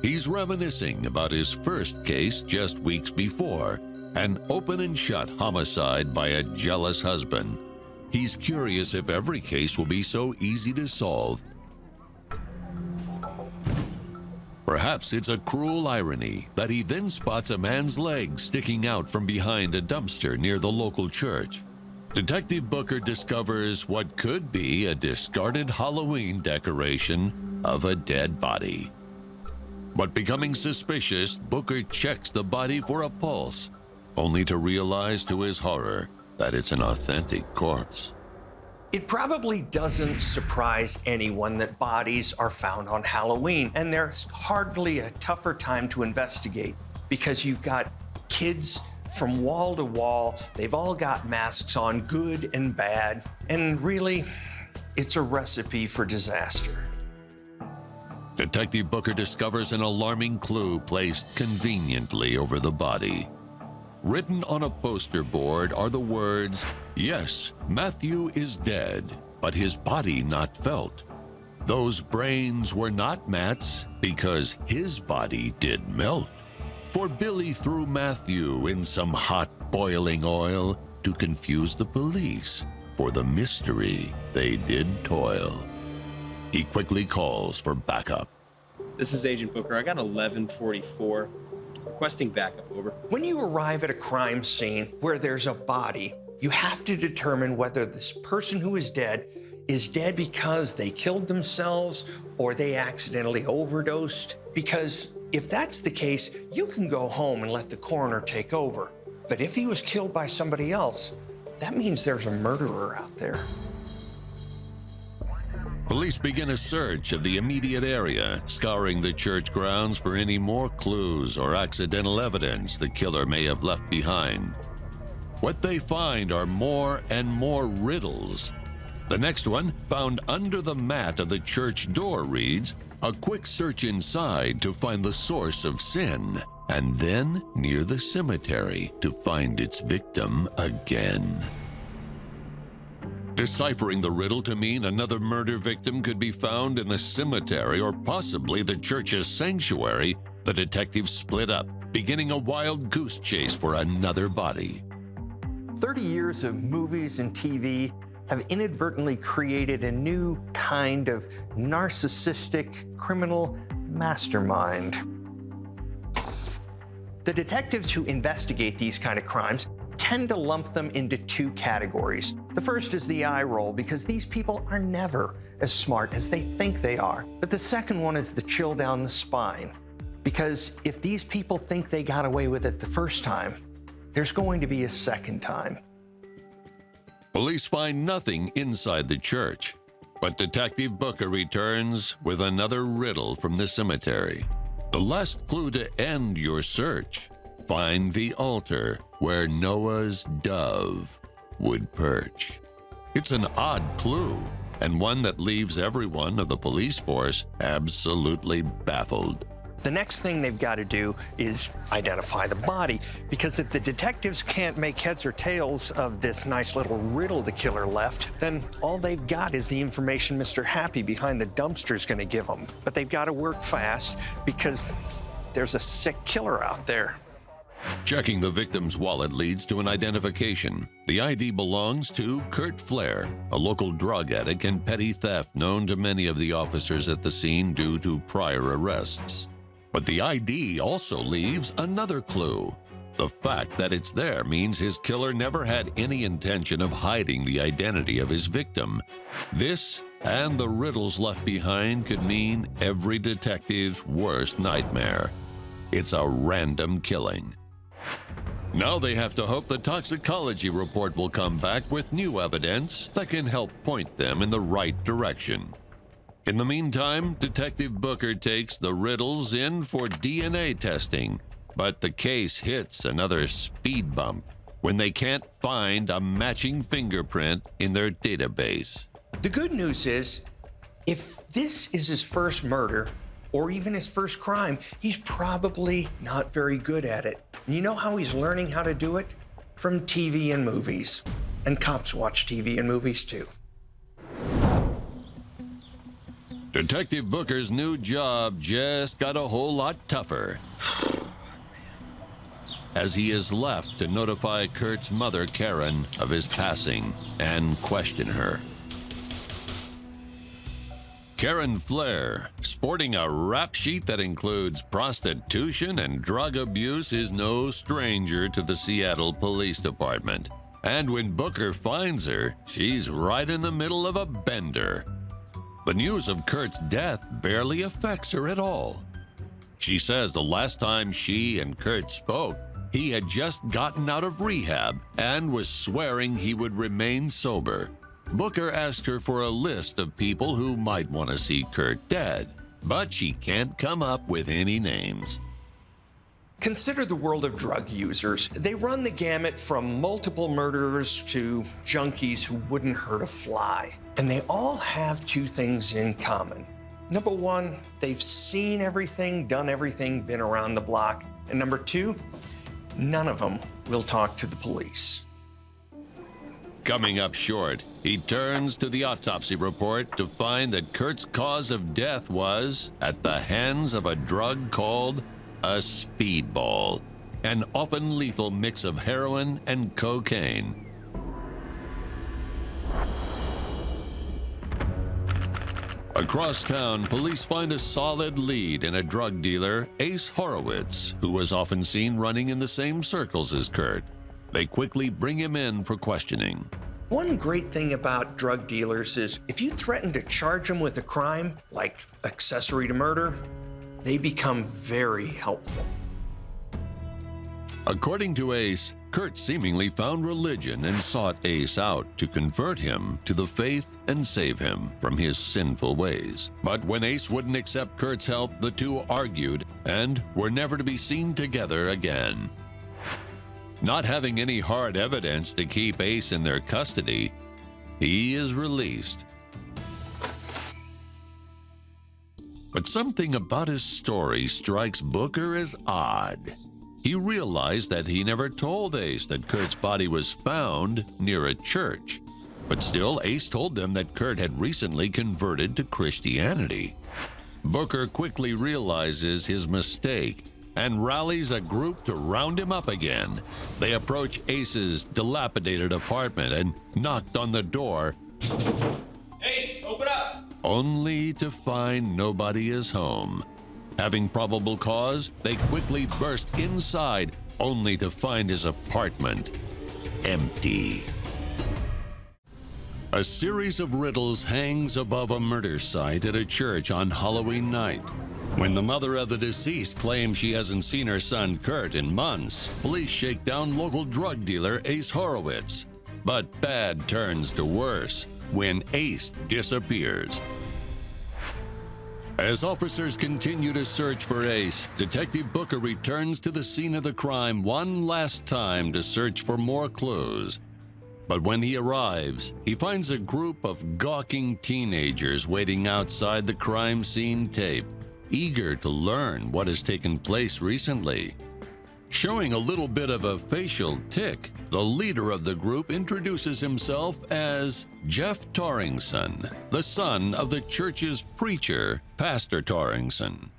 He's reminiscing about his first case just weeks before, an open and shut homicide by a jealous husband. He's curious if every case will be so easy to solve. Perhaps it's a cruel irony that he then spots a man's leg sticking out from behind a dumpster near the local church. Detective Booker discovers what could be a discarded Halloween decoration of a dead body. But becoming suspicious, Booker checks the body for a pulse, only to realize to his horror that it's an authentic corpse. It probably doesn't surprise anyone that bodies are found on Halloween, and there's hardly a tougher time to investigate because you've got kids from wall to wall. They've all got masks on, good and bad, and really, it's a recipe for disaster. Detective Booker discovers an alarming clue placed conveniently over the body. Written on a poster board are the words, "Yes, Matthew is dead, but his body not felt. Those brains were not Matt's because his body did melt. For Billy threw Matthew in some hot boiling oil to confuse the police. For the mystery they did toil." He quickly calls for backup. This is Agent Booker. I got 1144. Requesting backup, over. When you arrive at a crime scene where there's a body, you have to determine whether this person who is dead because they killed themselves or they accidentally overdosed. Because if that's the case, you can go home and let the coroner take over. But if he was killed by somebody else, that means there's a murderer out there. Police begin a search of the immediate area, scouring the church grounds for any more clues or accidental evidence the killer may have left behind. What they find are more and more riddles. The next one, found under the mat of the church door, reads, "A quick search inside to find the source of sin, and then near the cemetery to find its victim again." Deciphering the riddle to mean another murder victim could be found in the cemetery or possibly the church's sanctuary, the detectives split up, beginning a wild goose chase for another body. 30 years of movies and TV have inadvertently created a new kind of narcissistic criminal mastermind. The detectives who investigate these kind of crimes tend to lump them into two categories. The first is the eye roll, because these people are never as smart as they think they are. But the second one is the chill down the spine, because if these people think they got away with it the first time, there's going to be a second time. Police find nothing inside the church, but Detective Booker returns with another riddle from the cemetery. The last clue to end your search: find the altar where Noah's dove would perch. It's an odd clue, and one that leaves everyone of the police force absolutely baffled. The next thing they've got to do is identify the body, because if the detectives can't make heads or tails of this nice little riddle the killer left, then all they've got is the information Mr. Happy behind the dumpster is going to give them. But they've got to work fast because there's a sick killer out there. Checking the victim's wallet leads to an identification. The ID belongs to Kurt Flair, a local drug addict and petty theft known to many of the officers at the scene due to prior arrests. But the ID also leaves another clue. The fact that it's there means his killer never had any intention of hiding the identity of his victim. This and the riddles left behind could mean every detective's worst nightmare. It's a random killing. Now they have to hope the toxicology report will come back with new evidence that can help point them in the right direction. In the meantime, Detective Booker takes the riddles in for DNA testing, but the case hits another speed bump when they can't find a matching fingerprint in their database. The good news is, if this is his first murder, or even his first crime, he's probably not very good at it. And you know how he's learning how to do it? From TV and movies. And cops watch TV and movies too. Detective Booker's new job just got a whole lot tougher, as he is left to notify Kurt's mother, Karen, of his passing and question her. Karen Flair, sporting a rap sheet that includes prostitution and drug abuse, is no stranger to the Seattle Police Department. And when Booker finds her, she's right in the middle of a bender. The news of Kurt's death barely affects her at all. She says the last time she and Kurt spoke, he had just gotten out of rehab and was swearing he would remain sober. Booker asked her for a list of people who might want to see Kurt dead, but she can't come up with any names. Consider the world of drug users. They run the gamut from multiple murderers to junkies who wouldn't hurt a fly. And they all have two things in common. Number one, they've seen everything, done everything, been around the block. And number two, none of them will talk to the police. Coming up short, he turns to the autopsy report to find that Kurt's cause of death was at the hands of a drug called a speedball, an often lethal mix of heroin and cocaine. Across town, police find a solid lead in a drug dealer, Ace Horowitz, who was often seen running in the same circles as Kurt. They quickly bring him in for questioning. One great thing about drug dealers is if you threaten to charge them with a crime, like accessory to murder, they become very helpful. According to Ace, Kurt seemingly found religion and sought Ace out to convert him to the faith and save him from his sinful ways. But when Ace wouldn't accept Kurt's help, the two argued and were never to be seen together again. Not having any hard evidence to keep Ace in their custody, he is released. But something about his story strikes Booker as odd. He realized that he never told Ace that Kurt's body was found near a church. But still, Ace told them that Kurt had recently converted to Christianity. Booker quickly realizes his mistake and rallies a group to round him up again. They approach Ace's dilapidated apartment and knocked on the door, Ace, open up! only to find nobody is home. Having probable cause, they quickly burst inside, only to find his apartment empty. A series of riddles hangs above a murder site at a church on Halloween night. When the mother of the deceased claims she hasn't seen her son Kurt in months, police shake down local drug dealer Ace Horowitz. But bad turns to worse when Ace disappears. As officers continue to search for Ace, Detective Booker returns to the scene of the crime one last time to search for more clues. But when he arrives, he finds a group of gawking teenagers waiting outside the crime scene tape, eager to learn what has taken place recently. Showing a little bit of a facial tic, the leader of the group introduces himself as Jeff Torringson, the son of the church's preacher, Pastor Torringson.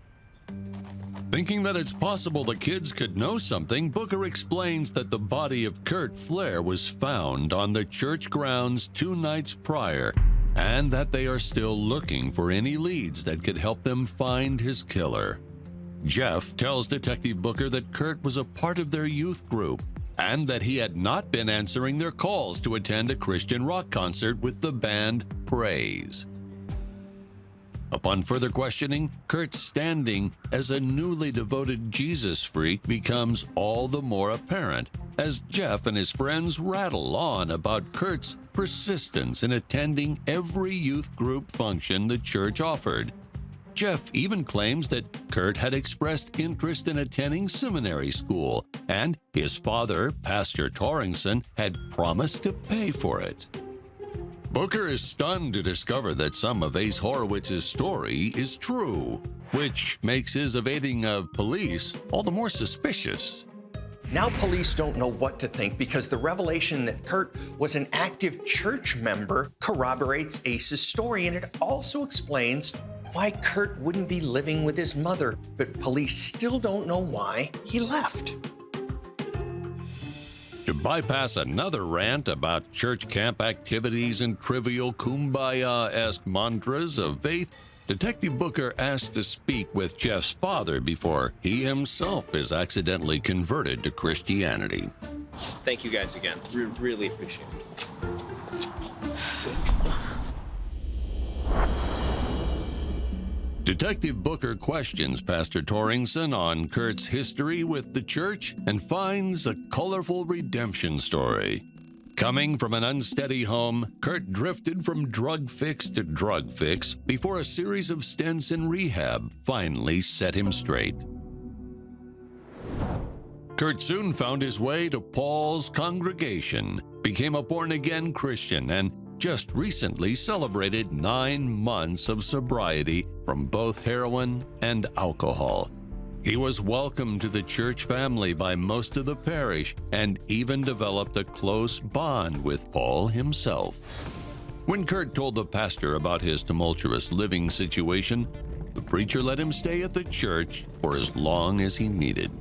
Thinking that it's possible the kids could know something, Booker explains that the body of Kurt Flair was found on the church grounds 2 nights prior, and that they are still looking for any leads that could help them find his killer. Jeff tells Detective Booker that Kurt was a part of their youth group, and that he had not been answering their calls to attend a Christian rock concert with the band Praise. Upon further questioning, Kurt's standing as a newly devoted Jesus freak becomes all the more apparent as Jeff and his friends rattle on about Kurt's persistence in attending every youth group function the church offered. Jeff even claims that Kurt had expressed interest in attending seminary school, and his father, Pastor Torringson, had promised to pay for it. Booker is stunned to discover that some of Ace Horowitz's story is true, which makes his evading of police all the more suspicious. Now police don't know what to think because the revelation that Kurt was an active church member corroborates Ace's story, and it also explains why Kurt wouldn't be living with his mother, but police still don't know why he left. To bypass another rant about church camp activities and trivial kumbaya-esque mantras of faith, Detective Booker asked to speak with Jeff's father before he himself is accidentally converted to Christianity. Thank you guys again. Really appreciate it. Detective Booker questions Pastor Torringson on Kurt's history with the church and finds a colorful redemption story. Coming from an unsteady home, Kurt drifted from drug fix to drug fix before a series of stints in rehab finally set him straight. Kurt soon found his way to Paul's congregation, became a born-again Christian, and just recently celebrated 9 months of sobriety from both heroin and alcohol. He was welcomed to the church family by most of the parish and even developed a close bond with Paul himself. When Kurt told the pastor about his tumultuous living situation, the preacher let him stay at the church for as long as he needed.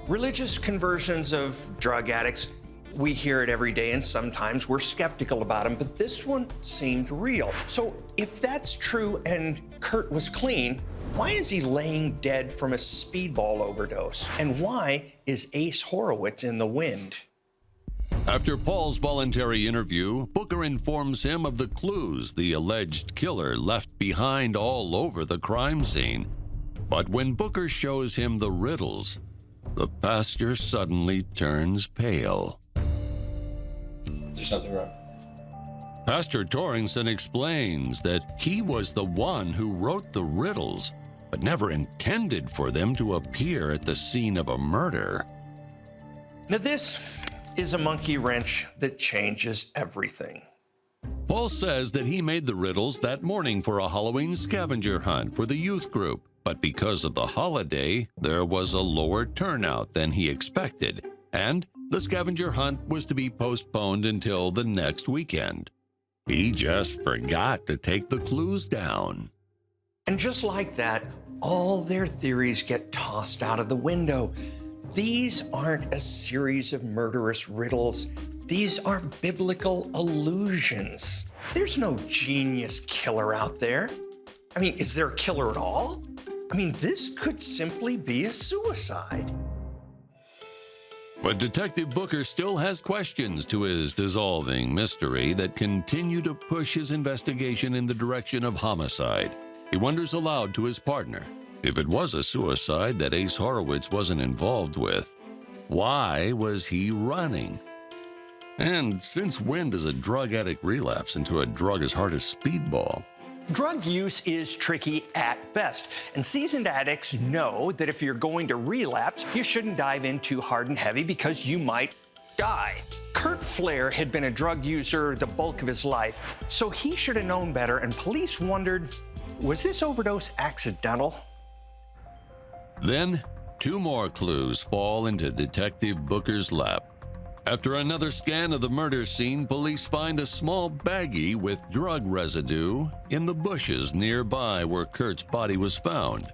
Religious conversions of drug addicts, we hear it every day, and sometimes we're skeptical about them, but this one seemed real. So if that's true and Kurt was clean, why is he laying dead from a speedball overdose? And why is Ace Horowitz in the wind? After Paul's voluntary interview, Booker informs him of the clues the alleged killer left behind all over the crime scene. But when Booker shows him the riddles, the pastor suddenly turns pale. There's something wrong. Pastor Torringson explains that he was the one who wrote the riddles, but never intended for them to appear at the scene of a murder. Now this is a monkey wrench that changes everything. Paul says that he made the riddles that morning for a Halloween scavenger hunt for the youth group, but because of the holiday, there was a lower turnout than he expected, and the scavenger hunt was to be postponed until the next weekend. He just forgot to take the clues down. And just like that, all their theories get tossed out of the window. These aren't a series of murderous riddles. These are biblical illusions. There's no genius killer out there. I mean, is there a killer at all? I mean, this could simply be a suicide. But Detective Booker still has questions to his dissolving mystery that continue to push his investigation in the direction of homicide. He wonders aloud to his partner, if it was a suicide that Ace Horowitz wasn't involved with, why was he running? And since when does a drug addict relapse into a drug as hard as speedball? Drug use is tricky at best, and seasoned addicts know that if you're going to relapse, you shouldn't dive in too hard and heavy because you might die. Kurt Flair had been a drug user the bulk of his life, so he should have known better, and police wondered, was this overdose accidental? Then, 2 more clues fall into Detective Booker's lap. After another scan of the murder scene, police find a small baggie with drug residue in the bushes nearby where Kurt's body was found.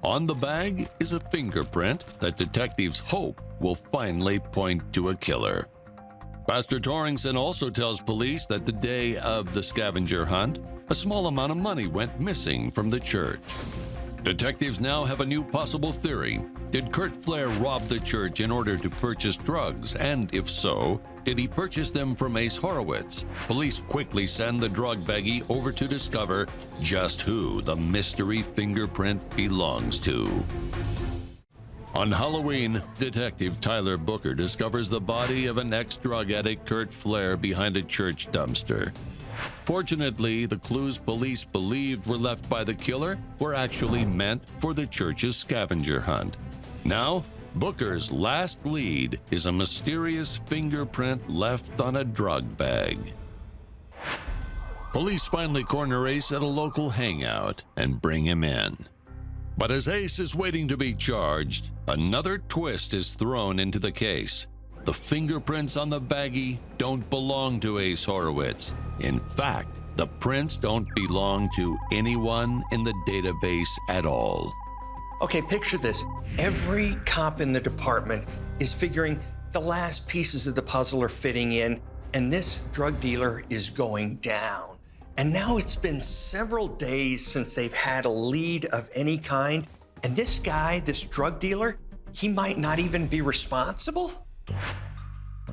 On the bag is a fingerprint that detectives hope will finally point to a killer. Pastor Torrington also tells police that the day of the scavenger hunt, a small amount of money went missing from the church. Detectives now have a new possible theory. Did Kurt Flair rob the church in order to purchase drugs? And if so, did he purchase them from Ace Horowitz? Police quickly send the drug baggie over to discover just who the mystery fingerprint belongs to. On Halloween, Detective Tyler Booker discovers the body of an ex-drug addict, Kurt Flair, behind a church dumpster. Fortunately, the clues police believed were left by the killer were actually meant for the church's scavenger hunt. Now, Booker's last lead is a mysterious fingerprint left on a drug bag. Police finally corner Ace at a local hangout and bring him in. But as Ace is waiting to be charged, another twist is thrown into the case. The fingerprints on the baggie don't belong to Ace Horowitz. In fact, the prints don't belong to anyone in the database at all. Okay, picture this. Every cop in the department is figuring the last pieces of the puzzle are fitting in, and this drug dealer is going down. And now it's been several days since they've had a lead of any kind, and this guy, this drug dealer, he might not even be responsible?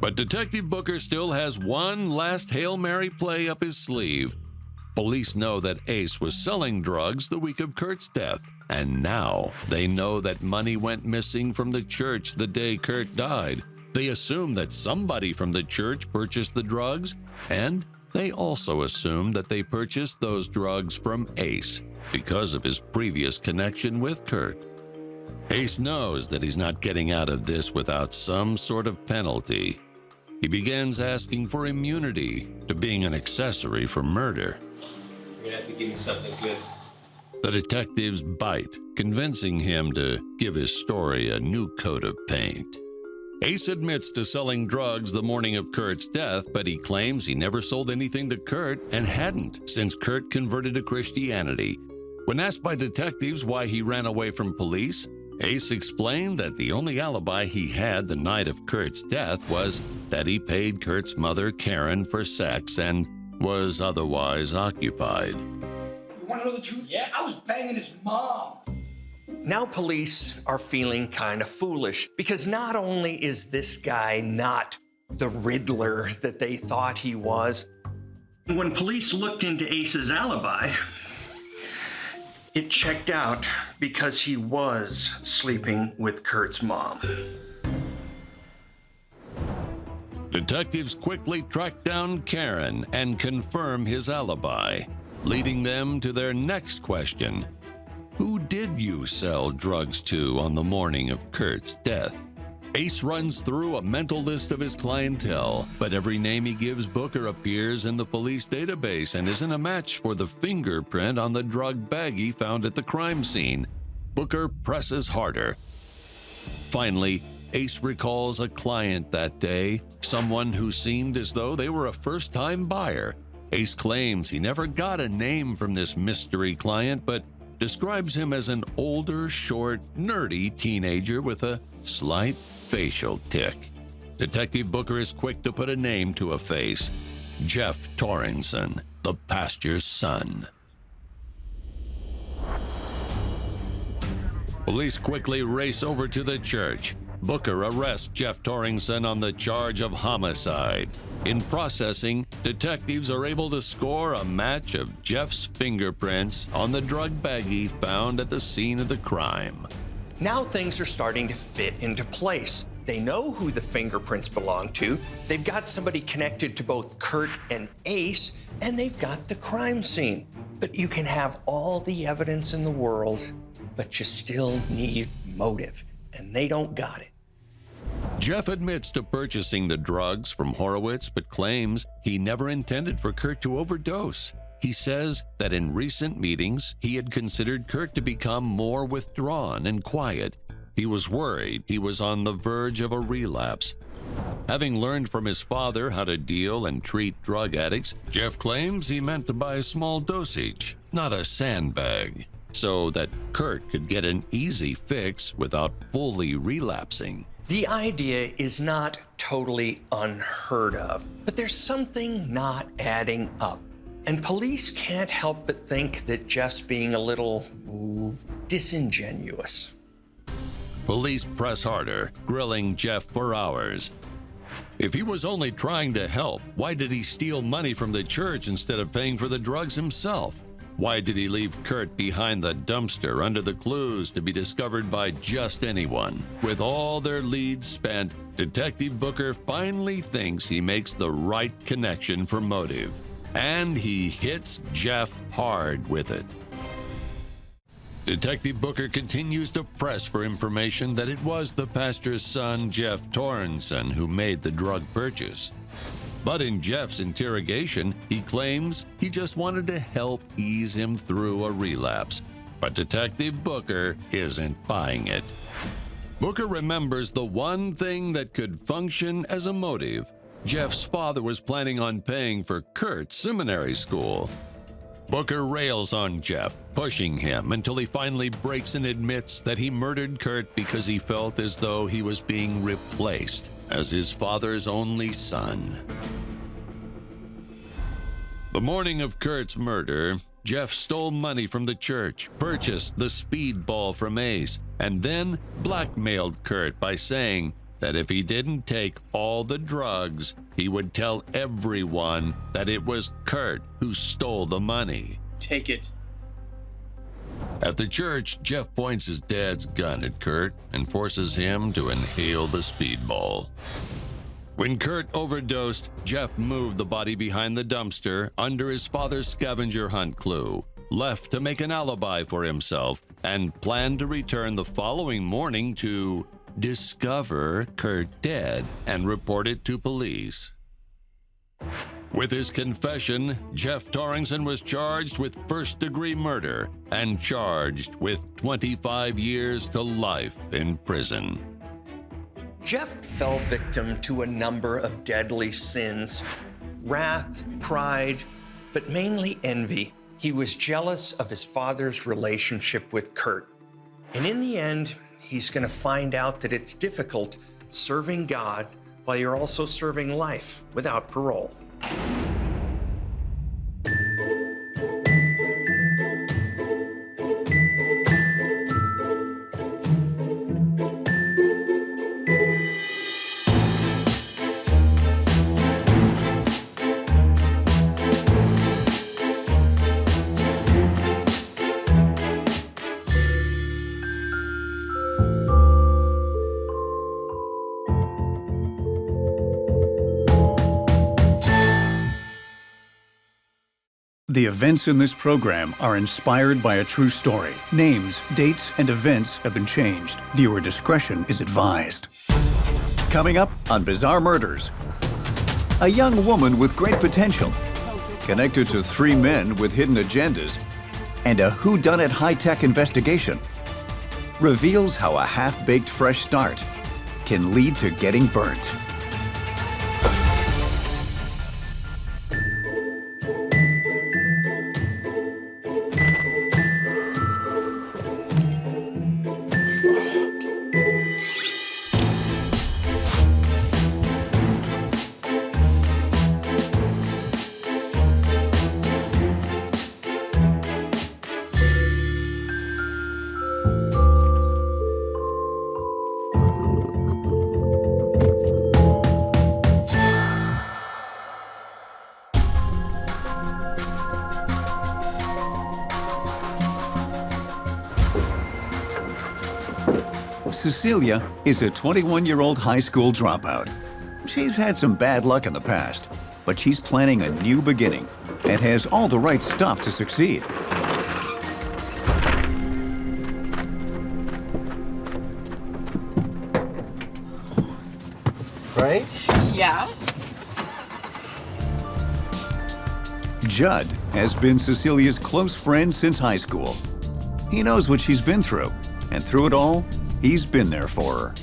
But Detective Booker still has one last Hail Mary play up his sleeve. Police know that Ace was selling drugs the week of Kurt's death, and now they know that money went missing from the church the day Kurt died. They assume that somebody from the church purchased the drugs, and they also assume that they purchased those drugs from Ace because of his previous connection with Kurt. Ace knows that he's not getting out of this without some sort of penalty. He begins asking for immunity to being an accessory for murder. You're gonna have to give me something good. The detectives bite, convincing him to give his story a new coat of paint. Ace admits to selling drugs the morning of Kurt's death, but he claims he never sold anything to Kurt and hadn't since Kurt converted to Christianity. When asked by detectives why he ran away from police, Ace explained that the only alibi he had the night of Kurt's death was that he paid Kurt's mother, Karen, for sex and was otherwise occupied. You want to know the truth? Yes. I was banging his mom. Now police are feeling kind of foolish because not only is this guy not the Riddler that they thought he was, when police looked into Ace's alibi, it checked out because he was sleeping with Kurt's mom. Detectives quickly track down Karen and confirm his alibi, leading them to their next question. Who did you sell drugs to on the morning of Kurt's death? Ace runs through a mental list of his clientele, but every name he gives Booker appears in the police database and isn't a match for the fingerprint on the drug baggie found at the crime scene. Booker presses harder. Finally, Ace recalls a client that day, someone who seemed as though they were a first-time buyer. Ace claims he never got a name from this mystery client, but describes him as an older, short, nerdy teenager with a slight facial tic. Detective Booker is quick to put a name to a face. Jeff Torrington, the pastor's son. Police quickly race over to the church. Booker arrests Jeff Torrington on the charge of homicide. In processing, detectives are able to score a match of Jeff's fingerprints on the drug baggie found at the scene of the crime. Now things are starting to fit into place. They know who the fingerprints belong to, they've got somebody connected to both Kurt and Ace, and they've got the crime scene. But you can have all the evidence in the world, but you still need motive, and they don't got it. Jeff admits to purchasing the drugs from Horowitz, but claims he never intended for Kurt to overdose. He says that in recent meetings, he had considered Kurt to become more withdrawn and quiet. He was worried he was on the verge of a relapse. Having learned from his father how to deal and treat drug addicts, Jeff claims he meant to buy a small dosage, not a sandbag, so that Kurt could get an easy fix without fully relapsing. The idea is not totally unheard of, but there's something not adding up. And police can't help but think that Jeff's being a little disingenuous. Police press harder, grilling Jeff for hours. If he was only trying to help, why did he steal money from the church instead of paying for the drugs himself? Why did he leave Kurt behind the dumpster under the clues to be discovered by just anyone? With all their leads spent, Detective Booker finally thinks he makes the right connection for motive. And he hits Jeff hard with it. Detective Booker continues to press for information that it was the pastor's son, Jeff Torrington, who made the drug purchase. But in Jeff's interrogation, he claims he just wanted to help ease him through a relapse. But Detective Booker isn't buying it. Booker remembers the one thing that could function as a motive. Jeff's father was planning on paying for Kurt's seminary school. Booker rails on Jeff, pushing him until he finally breaks and admits that he murdered Kurt because he felt as though he was being replaced as his father's only son. The morning of Kurt's murder, Jeff stole money from the church, purchased the speedball from Ace, and then blackmailed Kurt by saying that if he didn't take all the drugs, he would tell everyone that it was Kurt who stole the money. Take it. At the church, Jeff points his dad's gun at Kurt and forces him to inhale the speedball. When Kurt overdosed, Jeff moved the body behind the dumpster under his father's scavenger hunt clue, left to make an alibi for himself, and planned to return the following morning to discover Kurt dead and report it to police. With his confession, Jeff Torrington was charged with first-degree murder and charged with 25 years to life in prison. Jeff fell victim to a number of deadly sins: wrath, pride, but mainly envy. He was jealous of his father's relationship with Kurt. And in the end, he's going to find out that it's difficult serving God while you're also serving life without parole. The events in this program are inspired by a true story. Names, dates, and events have been changed. Viewer discretion is advised. Coming up on Bizarre Murders, a young woman with great potential, connected to 3 men with hidden agendas, and a whodunit high-tech investigation reveals how a half-baked fresh start can lead to getting burnt. Cecilia is a 21-year-old high school dropout. She's had some bad luck in the past, but she's planning a new beginning and has all the right stuff to succeed. Right? Yeah? Judd has been Cecilia's close friend since high school. He knows what she's been through, and through it all, he's been there for her.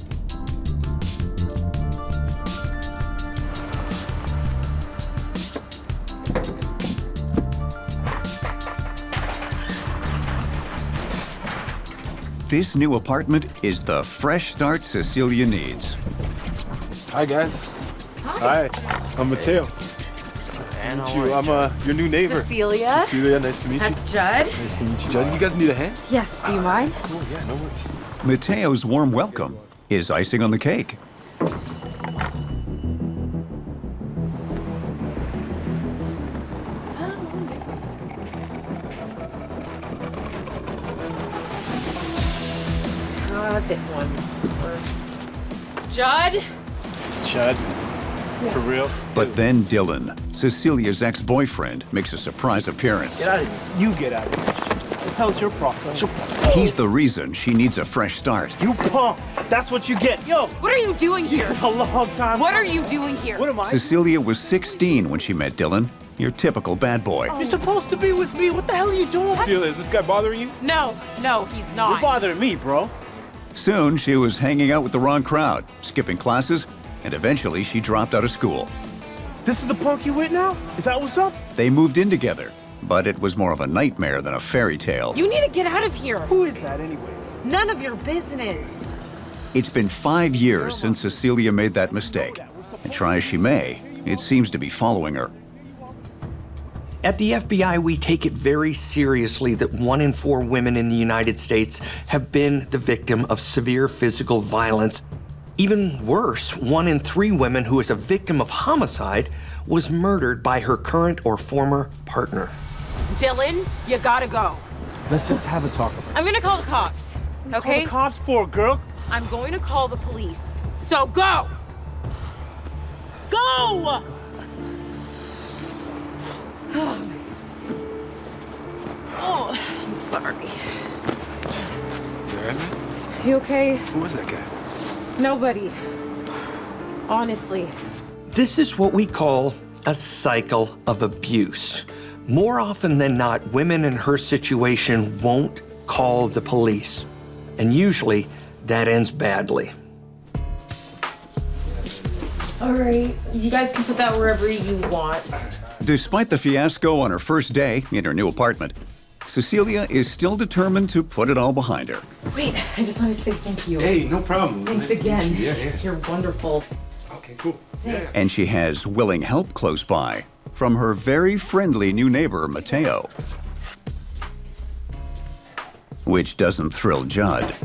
This new apartment is the fresh start Cecilia needs. Hi, guys. Hi. I'm Mateo. Nice to meet you. I'm your new neighbor. Cecilia? Cecilia, nice to meet you. That's Judd. Nice to meet you, Judd. You guys need a hand? Yes, do you mind? Oh, yeah, no worries. Mateo's warm welcome is icing on the cake. This one. Judd? Judd, for real? But then Dylan, Cecilia's ex-boyfriend, makes a surprise appearance. Get out of here. You get out of here. What the hell's your problem? He's the reason she needs a fresh start. You punk. That's what you get. Yo. What are you doing here? A long time. What are you doing here? What am I? Cecilia was 16 when she met Dylan, your typical bad boy. You're supposed to be with me. What the hell are you doing? Cecilia, is this guy bothering you? No, he's not. You're bothering me, bro. Soon, she was hanging out with the wrong crowd, skipping classes, and eventually she dropped out of school. This is the punk you with now? Is that what's up? They moved in together, but it was more of a nightmare than a fairy tale. You need to get out of here. Who is that anyways? None of your business. It's been 5 years since Cecilia made that mistake, and try as she may, it seems to be following her. At the FBI, we take it very seriously that 1 in 4 women in the United States have been the victim of severe physical violence. Even worse, 1 in 3 women who is a victim of homicide was murdered by her current or former partner. Dylan, you gotta go. Let's just have a talk about it. I'm gonna call the cops, okay? Call the cops for, girl? I'm going to call the police. So go! Go! Oh, I'm sorry. You all right, man? You okay? Who was that guy? Nobody. Honestly. This is what we call a cycle of abuse. More often than not, women in her situation won't call the police. And usually, that ends badly. All right, you guys can put that wherever you want. Despite the fiasco on her first day in her new apartment, Cecilia is still determined to put it all behind her. Wait, I just want to say thank you. Hey, no problem. Thanks Nice to again. meet you. Yeah. You're wonderful. Okay, cool. Thanks. And she has willing help close by from her very friendly new neighbor, Mateo. Which doesn't thrill Judd.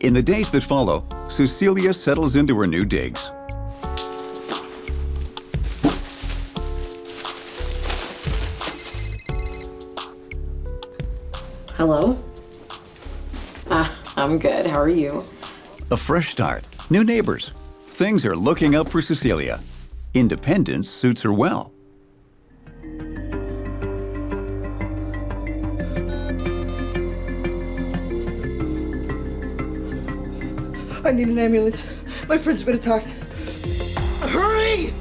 In the days that follow, Cecilia settles into her new digs. Hello? I'm good. How are you? A fresh start, new neighbors. Things are looking up for Cecilia. Independence suits her well. I need an ambulance. My friend's been attacked. Hurry!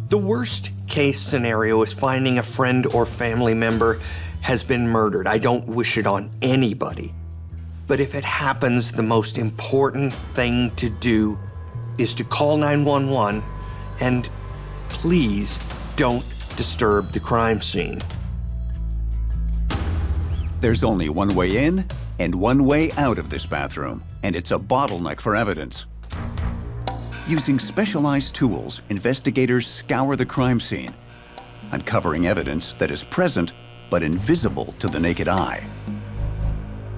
The worst case scenario is finding a friend or family member has been murdered. I don't wish it on anybody. But if it happens, the most important thing to do is to call 911 and please don't disturb the crime scene. There's only one way in and one way out of this bathroom, and it's a bottleneck for evidence. Using specialized tools, investigators scour the crime scene, uncovering evidence that is present but invisible to the naked eye.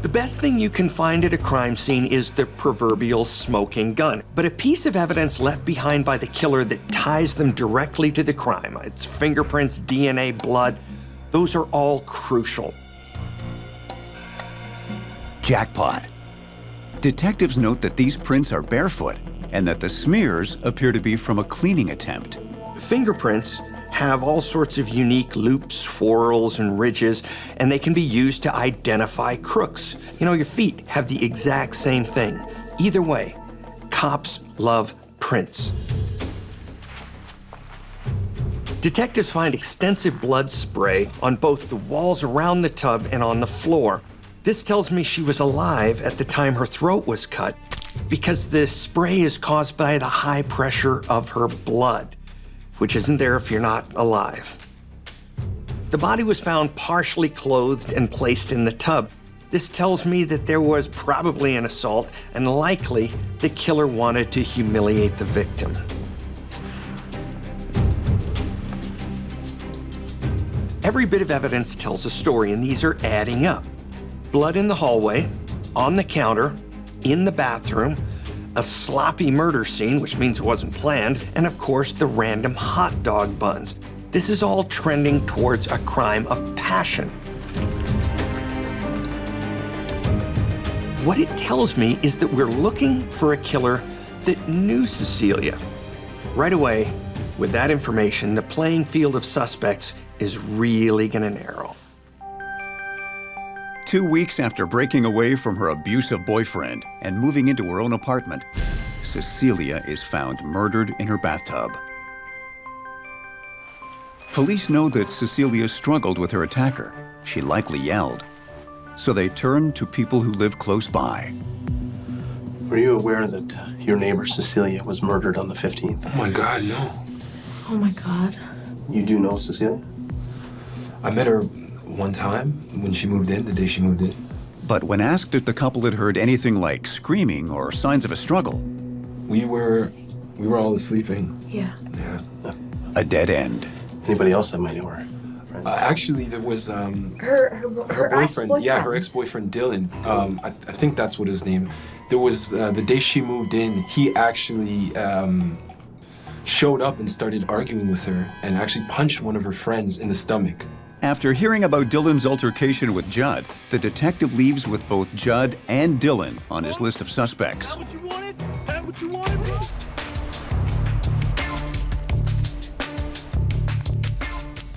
The best thing you can find at a crime scene is the proverbial smoking gun, but a piece of evidence left behind by the killer that ties them directly to the crime. It's fingerprints, DNA, blood. Those are all crucial. Jackpot. Detectives note that these prints are barefoot and that the smears appear to be from a cleaning attempt. Fingerprints have all sorts of unique loops, swirls, and ridges, and they can be used to identify crooks. You know, your feet have the exact same thing. Either way, cops love prints. Detectives find extensive blood spray on both the walls around the tub and on the floor. This tells me she was alive at the time her throat was cut, because the spray is caused by the high pressure of her blood, which isn't there if you're not alive. The body was found partially clothed and placed in the tub. This tells me that there was probably an assault, and likely the killer wanted to humiliate the victim. Every bit of evidence tells a story, and these are adding up. Blood in the hallway, on the counter, in the bathroom, a sloppy murder scene, which means it wasn't planned, and of course, the random hot dog buns. This is all trending towards a crime of passion. What it tells me is that we're looking for a killer that knew Cecilia. Right away, with that information, the playing field of suspects is really gonna narrow. 2 weeks after breaking away from her abusive boyfriend and moving into her own apartment, Cecilia is found murdered in her bathtub. Police know that Cecilia struggled with her attacker. She likely yelled. So they turned to people who live close by. Were you aware that your neighbor Cecilia was murdered on the 15th? Oh my God, no. Oh my God. You do know Cecilia? I met her one time when she moved in, the day she moved in. But when asked if the couple had heard anything like screaming or signs of a struggle, We were all sleeping. Yeah. Yeah. a dead end. Anybody else that might know her? Actually, there was Her boyfriend. Yeah, her ex-boyfriend Dylan. I think that's what his name. There was the day she moved in. He actually showed up and started arguing with her, and actually punched one of her friends in the stomach. After hearing about Dylan's altercation with Judd, the detective leaves with both Judd and Dylan on his list of suspects. That what you wanted? That what you wanted, bro?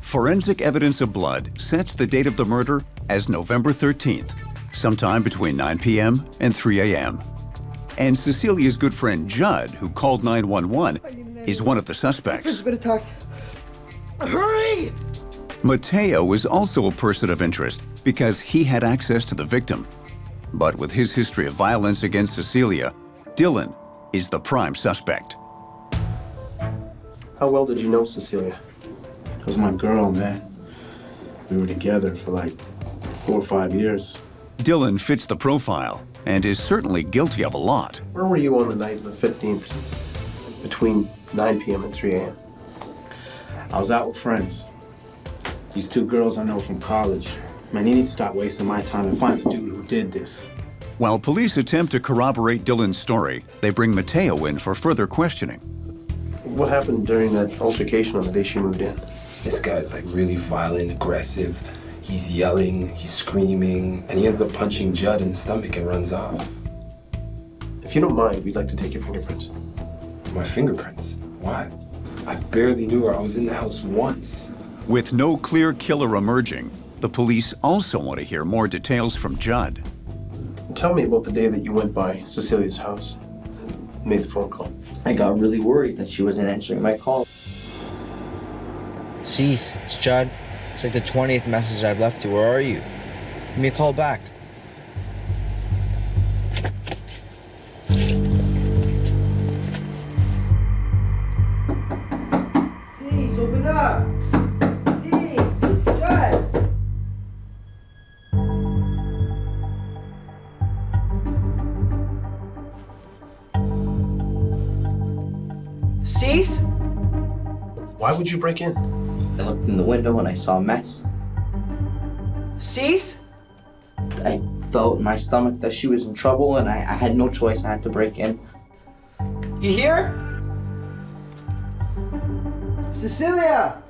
Forensic evidence of blood sets the date of the murder as November 13th, sometime between 9 p.m. and 3 a.m. And Cecilia's good friend Judd, who called 911, is one of the suspects. Been attacked. Hurry! Mateo is also a person of interest because he had access to the victim. But with his history of violence against Cecilia, Dylan is the prime suspect. How well did you know Cecilia? It was my girl, man. We were together for like 4 or 5 years. Dylan fits the profile and is certainly guilty of a lot. Where were you on the night of the 15th, between 9 p.m. and 3 a.m.? I was out with friends. These 2 girls I know from college. Man, you need to stop wasting my time and find the dude who did this. While police attempt to corroborate Dylan's story, they bring Mateo in for further questioning. What happened during that altercation on the day she moved in? This guy's like really violent, aggressive. He's yelling, he's screaming, and he ends up punching Judd in the stomach and runs off. If you don't mind, we'd like to take your fingerprints. My fingerprints? Why? I barely knew her. I was in the house once. With no clear killer emerging, the police also want to hear more details from Judd. Tell me about the day that you went by Cecilia's house, made the phone call. I got really worried that she wasn't answering my call. Cease, it's Judd. It's like the 20th message I've left you. Where are you? Give me a call back. Cease, open up! Cease, it's Judd! Cease? Why would you break in? I looked in the window and I saw a mess. Cease? I felt in my stomach that she was in trouble, and I had no choice. I had to break in. You hear? Cecilia!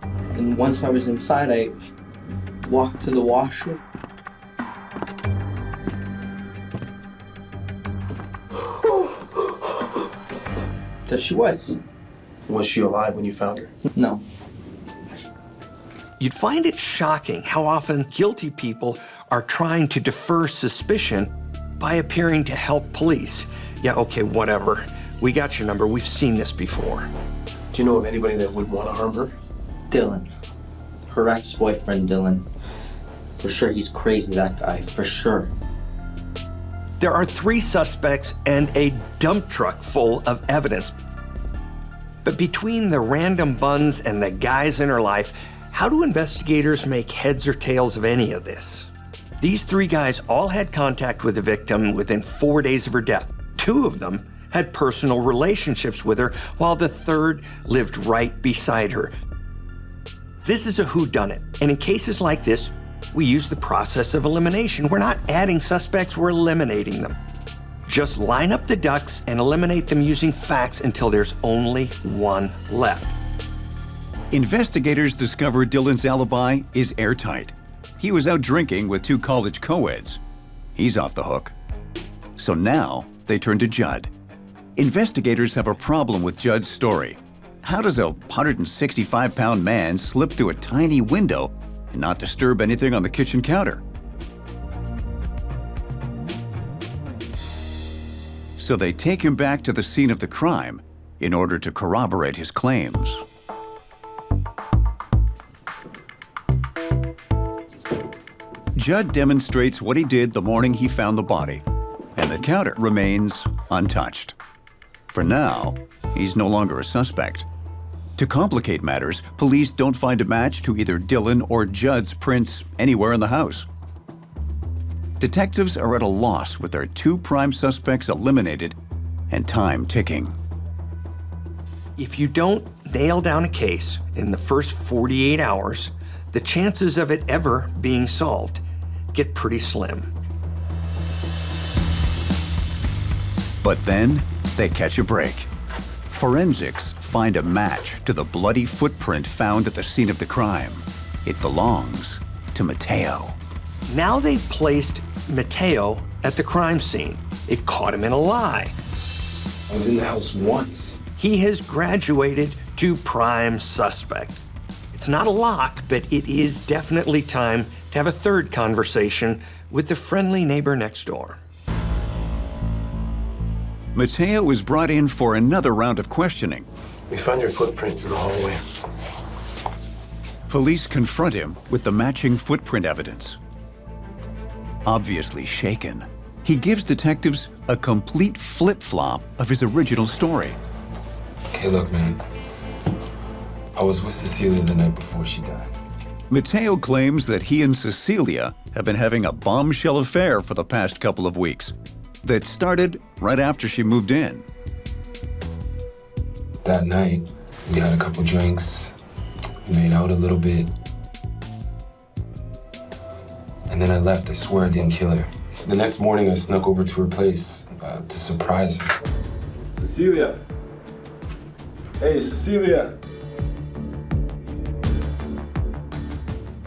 And once I was inside, I walked to the washroom. There she was. Was she alive when you found her? No. You'd find it shocking how often guilty people are trying to defer suspicion by appearing to help police. Yeah, okay, whatever. We got your number. We've seen this before. Do you know of anybody that would want to harm her? Dylan. Her ex-boyfriend, Dylan. For sure, he's crazy, that guy. For sure. There are 3 suspects and a dump truck full of evidence. But between the random buns and the guys in her life, how do investigators make heads or tails of any of this? These 3 guys all had contact with the victim within 4 days of her death. 2 of them had personal relationships with her, while the 3rd lived right beside her. This is a whodunit, and in cases like this, we use the process of elimination. We're not adding suspects, we're eliminating them. Just line up the ducks and eliminate them using facts until there's only one left. Investigators discovered Dylan's alibi is airtight. He was out drinking with 2 college co-eds. He's off the hook. So now they turn to Judd. Investigators have a problem with Judd's story. How does a 165-pound man slip through a tiny window and not disturb anything on the kitchen counter? So they take him back to the scene of the crime in order to corroborate his claims. Judd demonstrates what he did the morning he found the body, and the counter remains untouched. For now, he's no longer a suspect. To complicate matters, police don't find a match to either Dylan or Judd's prints anywhere in the house. Detectives are at a loss with their 2 prime suspects eliminated and time ticking. If you don't nail down a case in the first 48 hours, the chances of it ever being solved get pretty slim. But then they catch a break. Forensics find a match to the bloody footprint found at the scene of the crime. It belongs to Mateo. Now they've placed Mateo at the crime scene. They've caught him in a lie. I was in the house once. He has graduated to prime suspect. It's not a lock, but it is definitely time to have a 3rd conversation with the friendly neighbor next door. Mateo is brought in for another round of questioning. We found your footprint in the hallway. Police confront him with the matching footprint evidence. Obviously shaken, he gives detectives a complete flip-flop of his original story. Okay, look, man. I was with Cecilia the night before she died. Mateo claims that he and Cecilia have been having a bombshell affair for the past couple of weeks that started right after she moved in. That night, we had a couple drinks, we made out a little bit, and then I left. I swear I didn't kill her. The next morning, I snuck over to her place to surprise her. Cecilia! Hey, Cecilia!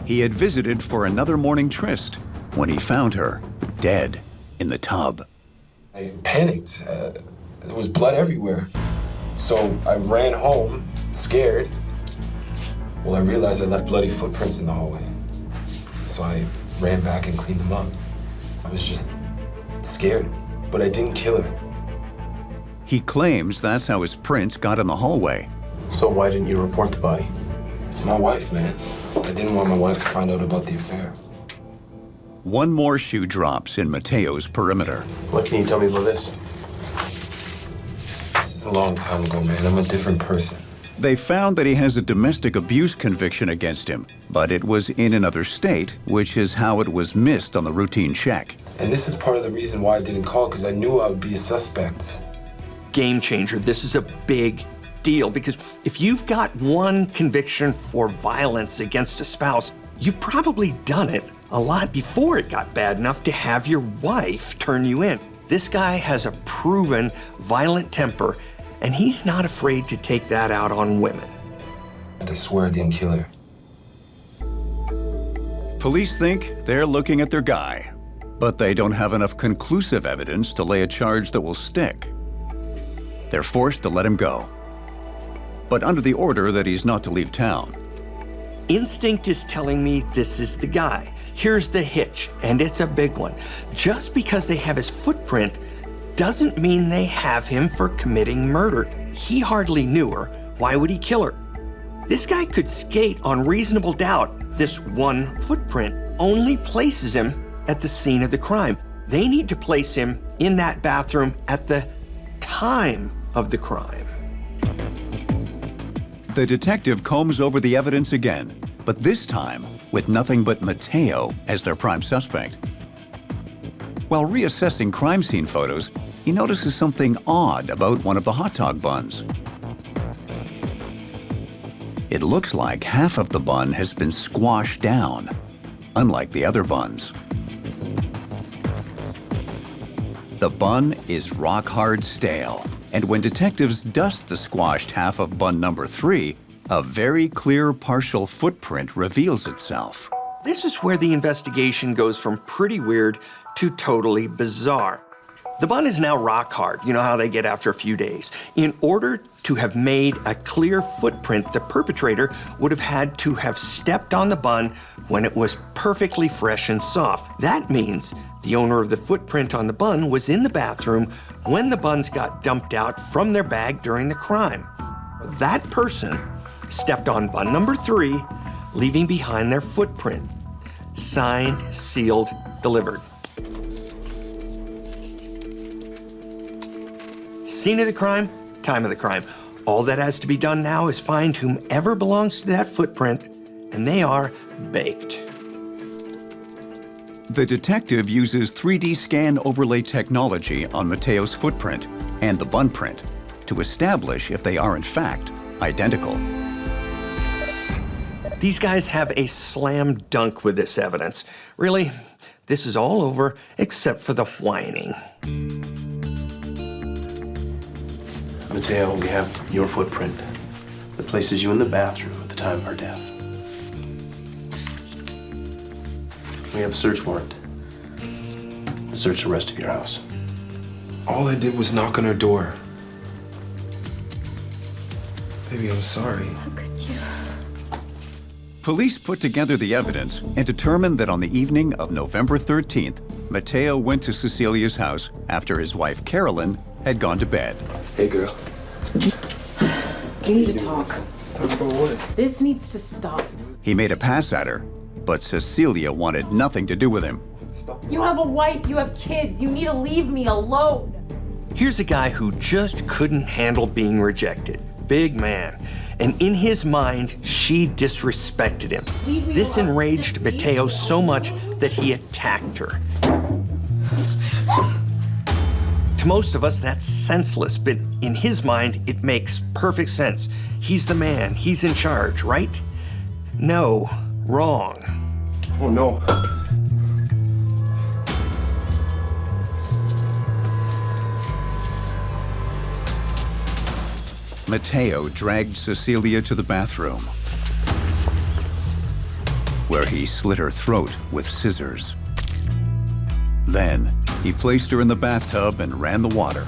He had visited for another morning tryst when he found her dead in the tub. I panicked. There was blood everywhere. So I ran home, scared. Well, I realized I left bloody footprints in the hallway. So I ran back and cleaned them up. I was just scared, but I didn't kill her. He claims that's how his prints got in the hallway. So why didn't you report the body? It's my wife, man. I didn't want my wife to find out about the affair. One more shoe drops in Mateo's perimeter. What can you tell me about this? This is a long time ago, man. I'm a different person. They found that he has a domestic abuse conviction against him, but it was in another state, which is how it was missed on the routine check. And this is part of the reason why I didn't call, because I knew I would be a suspect. Game changer. This is a big deal, because if you've got one conviction for violence against a spouse, You've probably done it a lot before it got bad enough to have your wife turn you in. This guy has a proven violent temper, and he's not afraid to take that out on women. I swear I didn't kill her. Police think they're looking at their guy, but they don't have enough conclusive evidence to lay a charge that will stick. They're forced to let him go, but under the order that he's not to leave town. Instinct is telling me this is the guy. Here's the hitch, and it's a big one. Just because they have his footprint doesn't mean they have him for committing murder. He hardly knew her. Why would he kill her? This guy could skate on reasonable doubt. This one footprint only places him at the scene of the crime. They need to place him in that bathroom at the time of the crime. The detective combs over the evidence again, but this time with nothing but Mateo as their prime suspect. While reassessing crime scene photos, he notices something odd about one of the hot dog buns. It looks like half of the bun has been squashed down, unlike the other buns. The bun is rock-hard stale, and when detectives dust the squashed half of bun number 3, a very clear partial footprint reveals itself. This is where the investigation goes from pretty weird to totally bizarre. The bun is now rock hard. You know how they get after a few days. In order to have made a clear footprint, the perpetrator would have had to have stepped on the bun when it was perfectly fresh and soft. That means the owner of the footprint on the bun was in the bathroom when the buns got dumped out from their bag during the crime. That person stepped on bun number 3, leaving behind their footprint. Signed, sealed, delivered. Scene of the crime, time of the crime. All that has to be done now is find whomever belongs to that footprint, and they are baked. The detective uses 3D scan overlay technology on Mateo's footprint and the bun print to establish if they are in fact identical. These guys have a slam dunk with this evidence. Really, this is all over except for the whining. Mateo, we have your footprint that places you in the bathroom at the time of our death. We have a search warrant to search the rest of your house. All I did was knock on her door. Baby, I'm sorry. How could you? Police put together the evidence and determined that on the evening of November 13th, Mateo went to Cecilia's house after his wife Carolyn had gone to bed. Hey, girl. We need to talk. Talk about what? This needs to stop. He made a pass at her, but Cecilia wanted nothing to do with him. You have a wife, you have kids, you need to leave me alone. Here's a guy who just couldn't handle being rejected. Big man. And in his mind, she disrespected him. This enraged Mateo so much that he attacked her. To most of us, that's senseless, but in his mind, it makes perfect sense. He's the man, he's in charge, right? No, wrong. Oh, no. Mateo dragged Cecilia to the bathroom, where he slit her throat with scissors. Then, he placed her in the bathtub and ran the water,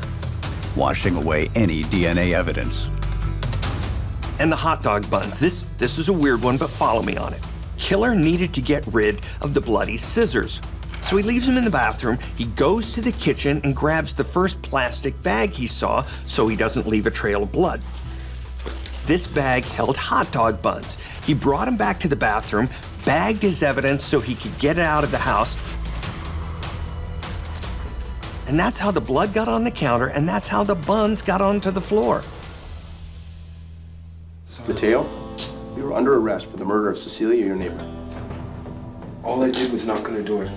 washing away any DNA evidence. And the hot dog buns. This is a weird one, but follow me on it. Killer needed to get rid of the bloody scissors. So he leaves them in the bathroom, he goes to the kitchen and grabs the first plastic bag he saw so he doesn't leave a trail of blood. This bag held hot dog buns. He brought them back to the bathroom, bagged his evidence so he could get it out of the house. And that's how the blood got on the counter, and that's how the buns got onto the floor. Mateo, you were under arrest for the murder of Cecilia, your neighbor. All I did was knock on her door.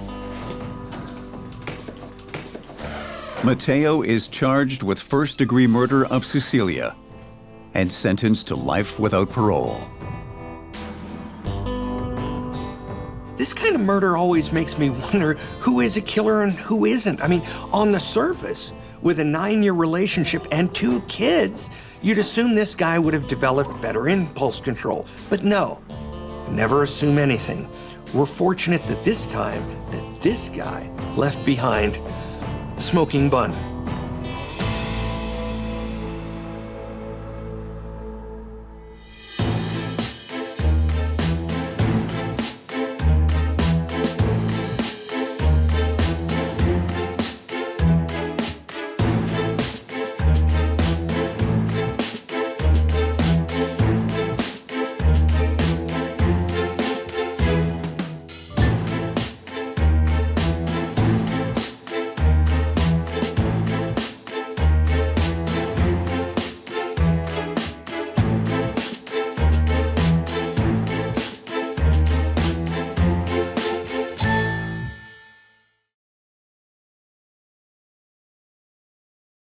Mateo is charged with first-degree murder of Cecilia and sentenced to life without parole. This kind of murder always makes me wonder who is a killer and who isn't. I mean, on the surface, with a 9-year relationship and 2 kids, you'd assume this guy would have developed better impulse control. But no, never assume anything. We're fortunate that this time, that this guy left behind the smoking bun.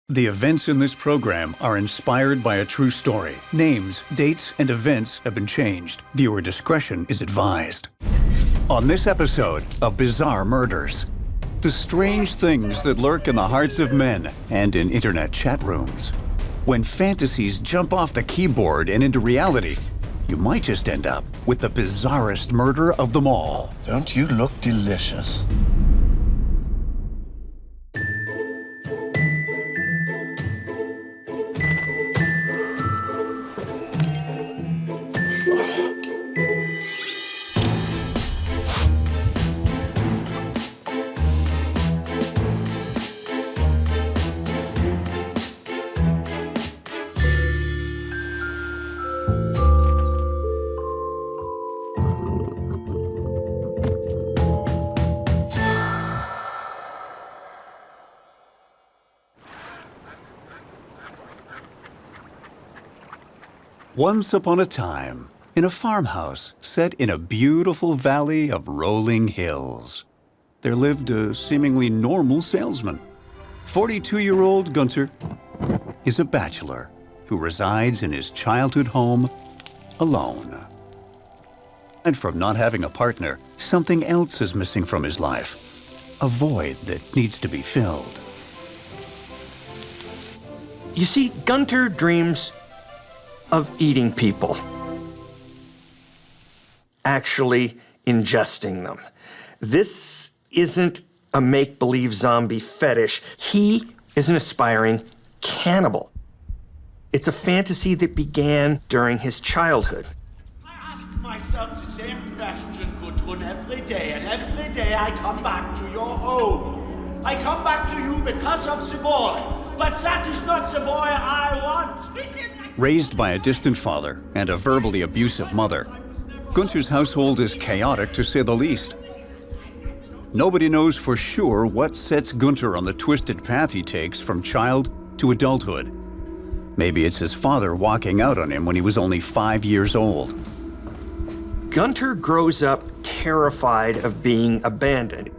The events in this program are inspired by a true story. Names, dates, and events have been changed. Viewer discretion is advised. On this episode of Bizarre Murders, the strange things that lurk in the hearts of men and in internet chat rooms. When fantasies jump off the keyboard and into reality, you might just end up with the bizarrest murder of them all. Don't you look delicious? Once upon a time, in a farmhouse set in a beautiful valley of rolling hills, there lived a seemingly normal salesman. 42-year-old Gunter is a bachelor who resides in his childhood home alone. And from not having a partner, something else is missing from his life, a void that needs to be filled. You see, Gunter dreams of eating people, actually ingesting them. This isn't a make-believe zombie fetish. He is an aspiring cannibal. It's a fantasy that began during his childhood. I ask myself the same question, Gudrun, every day, and every day I come back to your home. I come back to you because of the boy, but that is not the boy I want. Raised by a distant father and a verbally abusive mother, Gunter's household is chaotic to say the least. Nobody knows for sure what sets Gunter on the twisted path he takes from child to adulthood. Maybe it's his father walking out on him when he was only 5 years old. Gunter grows up terrified of being abandoned.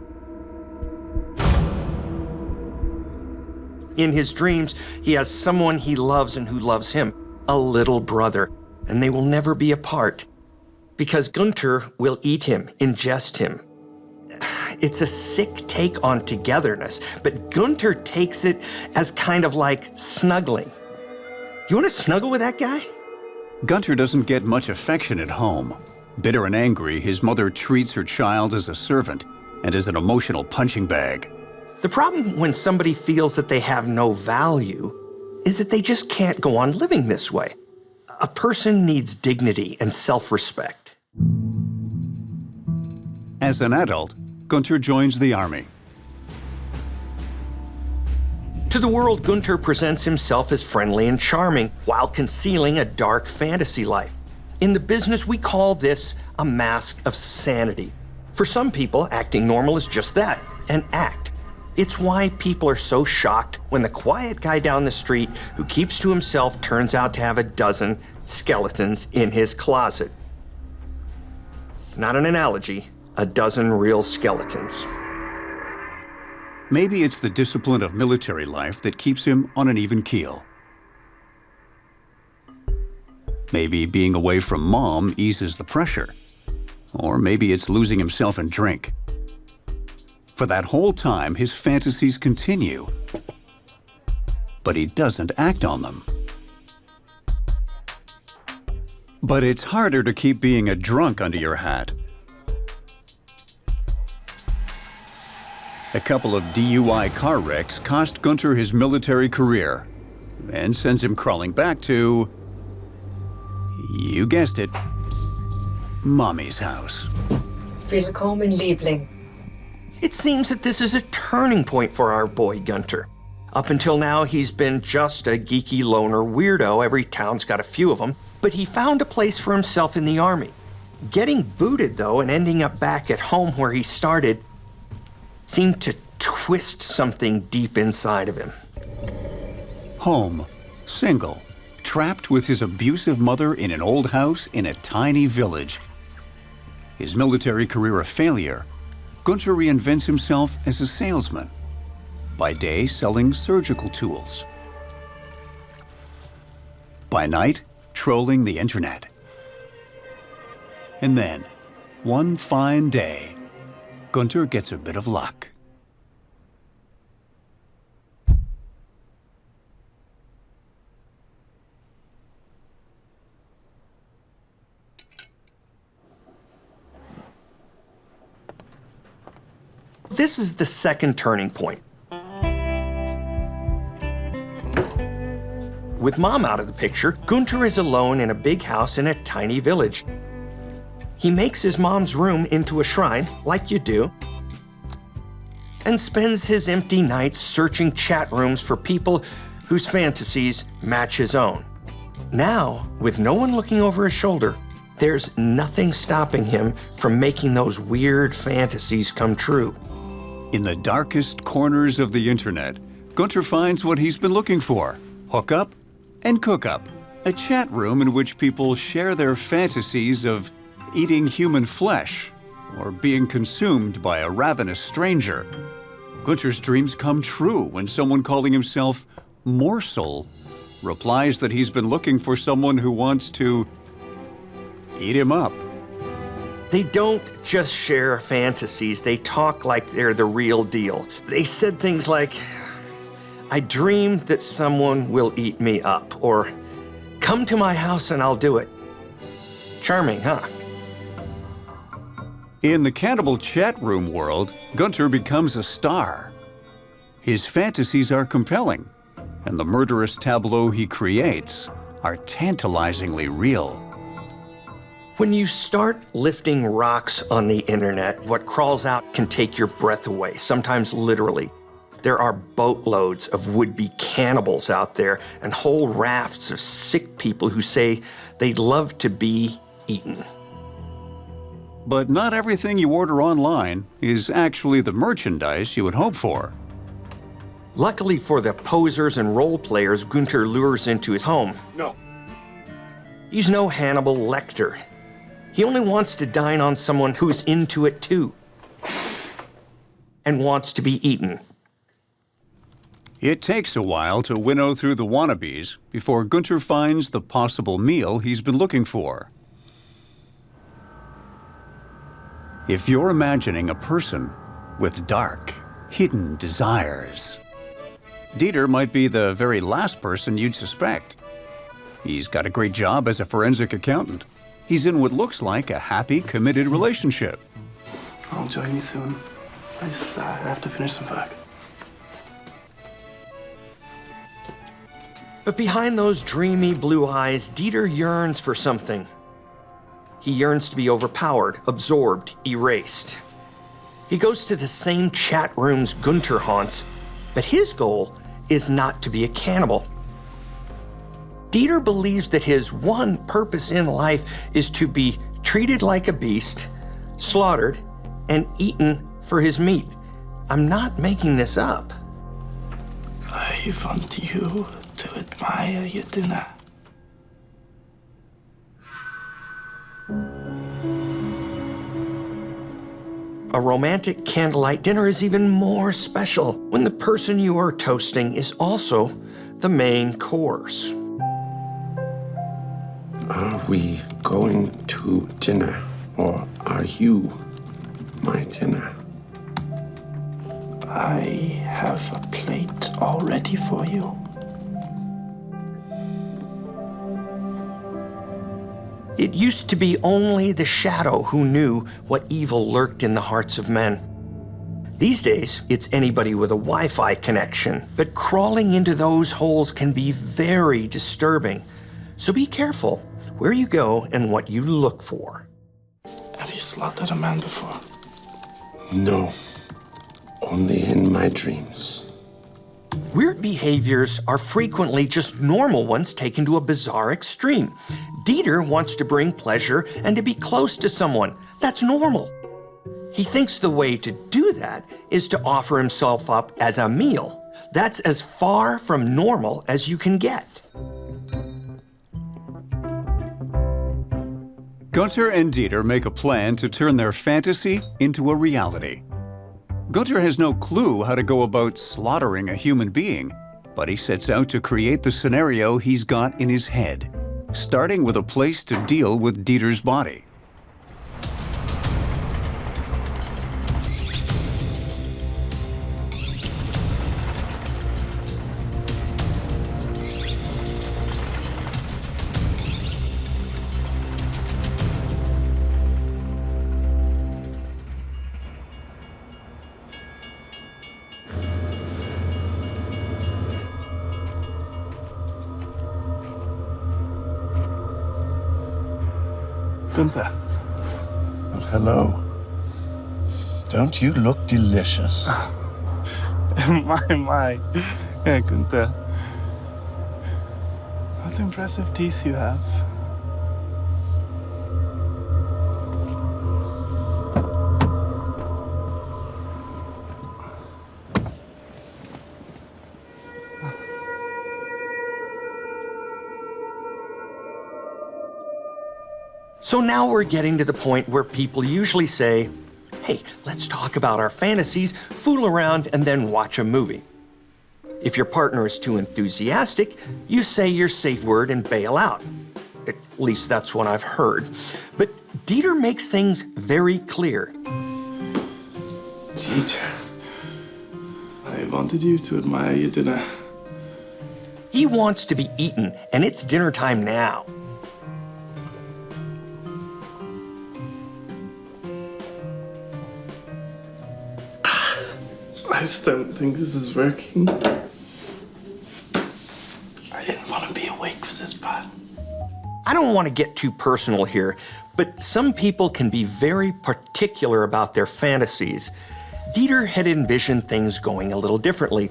In his dreams, he has someone he loves and who loves him, a little brother, and they will never be apart because Gunter will eat him, ingest him. It's a sick take on togetherness, but Gunter takes it as kind of like snuggling. You want to snuggle with that guy? Gunter doesn't get much affection at home. Bitter and angry, his mother treats her child as a servant and as an emotional punching bag. The problem when somebody feels that they have no value is that they just can't go on living this way. A person needs dignity and self-respect. As an adult, Gunter joins the army. To the world, Gunter presents himself as friendly and charming while concealing a dark fantasy life. In the business, we call this a mask of sanity. For some people, acting normal is just that, an act. It's why people are so shocked when the quiet guy down the street who keeps to himself turns out to have a dozen skeletons in his closet. It's not an analogy, a dozen real skeletons. Maybe it's the discipline of military life that keeps him on an even keel. Maybe being away from mom eases the pressure. Or maybe it's losing himself in drink. For that whole time, his fantasies continue, but he doesn't act on them. But it's harder to keep being a drunk under your hat. A couple of DUI car wrecks cost Gunter his military career and sends him crawling back to, you guessed it, Mommy's house. Willkommen, Liebling. It seems that this is a turning point for our boy Gunter. Up until now, he's been just a geeky loner weirdo. Every town's got a few of them. But he found a place for himself in the army. Getting booted, though, and ending up back at home where he started seemed to twist something deep inside of him. Home, single, trapped with his abusive mother in an old house in a tiny village. His military career a failure, Gunter reinvents himself as a salesman. By day, selling surgical tools. By night, trolling the internet. And then, one fine day, Gunter gets a bit of luck. This is the second turning point. With Mom out of the picture, Gunter is alone in a big house in a tiny village. He makes his mom's room into a shrine, like you do, and spends his empty nights searching chat rooms for people whose fantasies match his own. Now, with no one looking over his shoulder, there's nothing stopping him from making those weird fantasies come true. In the darkest corners of the internet, Gunter finds what he's been looking for: hook up and cook up, a chat room in which people share their fantasies of eating human flesh or being consumed by a ravenous stranger. Gunter's dreams come true when someone calling himself Morsel replies that he's been looking for someone who wants to eat him up. They don't just share fantasies, they talk like they're the real deal. They said things like, I dreamed that someone will eat me up, or come to my house and I'll do it. Charming, huh? In the Cannibal chat room world, Gunter becomes a star. His fantasies are compelling, and the murderous tableau he creates are tantalizingly real. When you start lifting rocks on the internet, what crawls out can take your breath away, sometimes literally. There are boatloads of would-be cannibals out there and whole rafts of sick people who say they'd love to be eaten. But not everything you order online is actually the merchandise you would hope for. Luckily for the posers and role players Gunter lures into his home. No. He's no Hannibal Lecter. He only wants to dine on someone who's into it too and wants to be eaten. It takes a while to winnow through the wannabes before Gunter finds the possible meal he's been looking for. If you're imagining a person with dark, hidden desires, Dieter might be the very last person you'd suspect. He's got a great job as a forensic accountant. He's in what looks like a happy, committed relationship. I'll join you soon. I have to finish some work. But behind those dreamy blue eyes, Dieter yearns for something. He yearns to be overpowered, absorbed, erased. He goes to the same chat rooms Gunter haunts, but his goal is not to be a cannibal. Dieter believes that his one purpose in life is to be treated like a beast, slaughtered, and eaten for his meat. I'm not making this up. I want you to admire your dinner. A romantic candlelight dinner is even more special when the person you are toasting is also the main course. Are we going to dinner? Or are you my dinner? I have a plate all ready for you. It used to be only the shadow who knew what evil lurked in the hearts of men. These days, it's anybody with a Wi-Fi connection, but crawling into those holes can be very disturbing. So be careful where you go and what you look for. Have you slaughtered a man before? No. Only in my dreams. Weird behaviors are frequently just normal ones taken to a bizarre extreme. Dieter wants to bring pleasure and to be close to someone. That's normal. He thinks the way to do that is to offer himself up as a meal. That's as far from normal as you can get. Gunter and Dieter make a plan to turn their fantasy into a reality. Gunter has no clue how to go about slaughtering a human being, but he sets out to create the scenario he's got in his head, starting with a place to deal with Dieter's body. Gunther. Well, hello. Don't you look delicious? My. Yeah, Gunther. What impressive teeth you have. So now we're getting to the point where people usually say, hey, let's talk about our fantasies, fool around, and then watch a movie. If your partner is too enthusiastic, you say your safe word and bail out. At least that's what I've heard. But Dieter makes things very clear. Dieter, I wanted you to admire your dinner. He wants to be eaten, and it's dinner time now. I just don't think this is working. I didn't want to be awake for this part. I don't want to get too personal here, but some people can be very particular about their fantasies. Dieter had envisioned things going a little differently.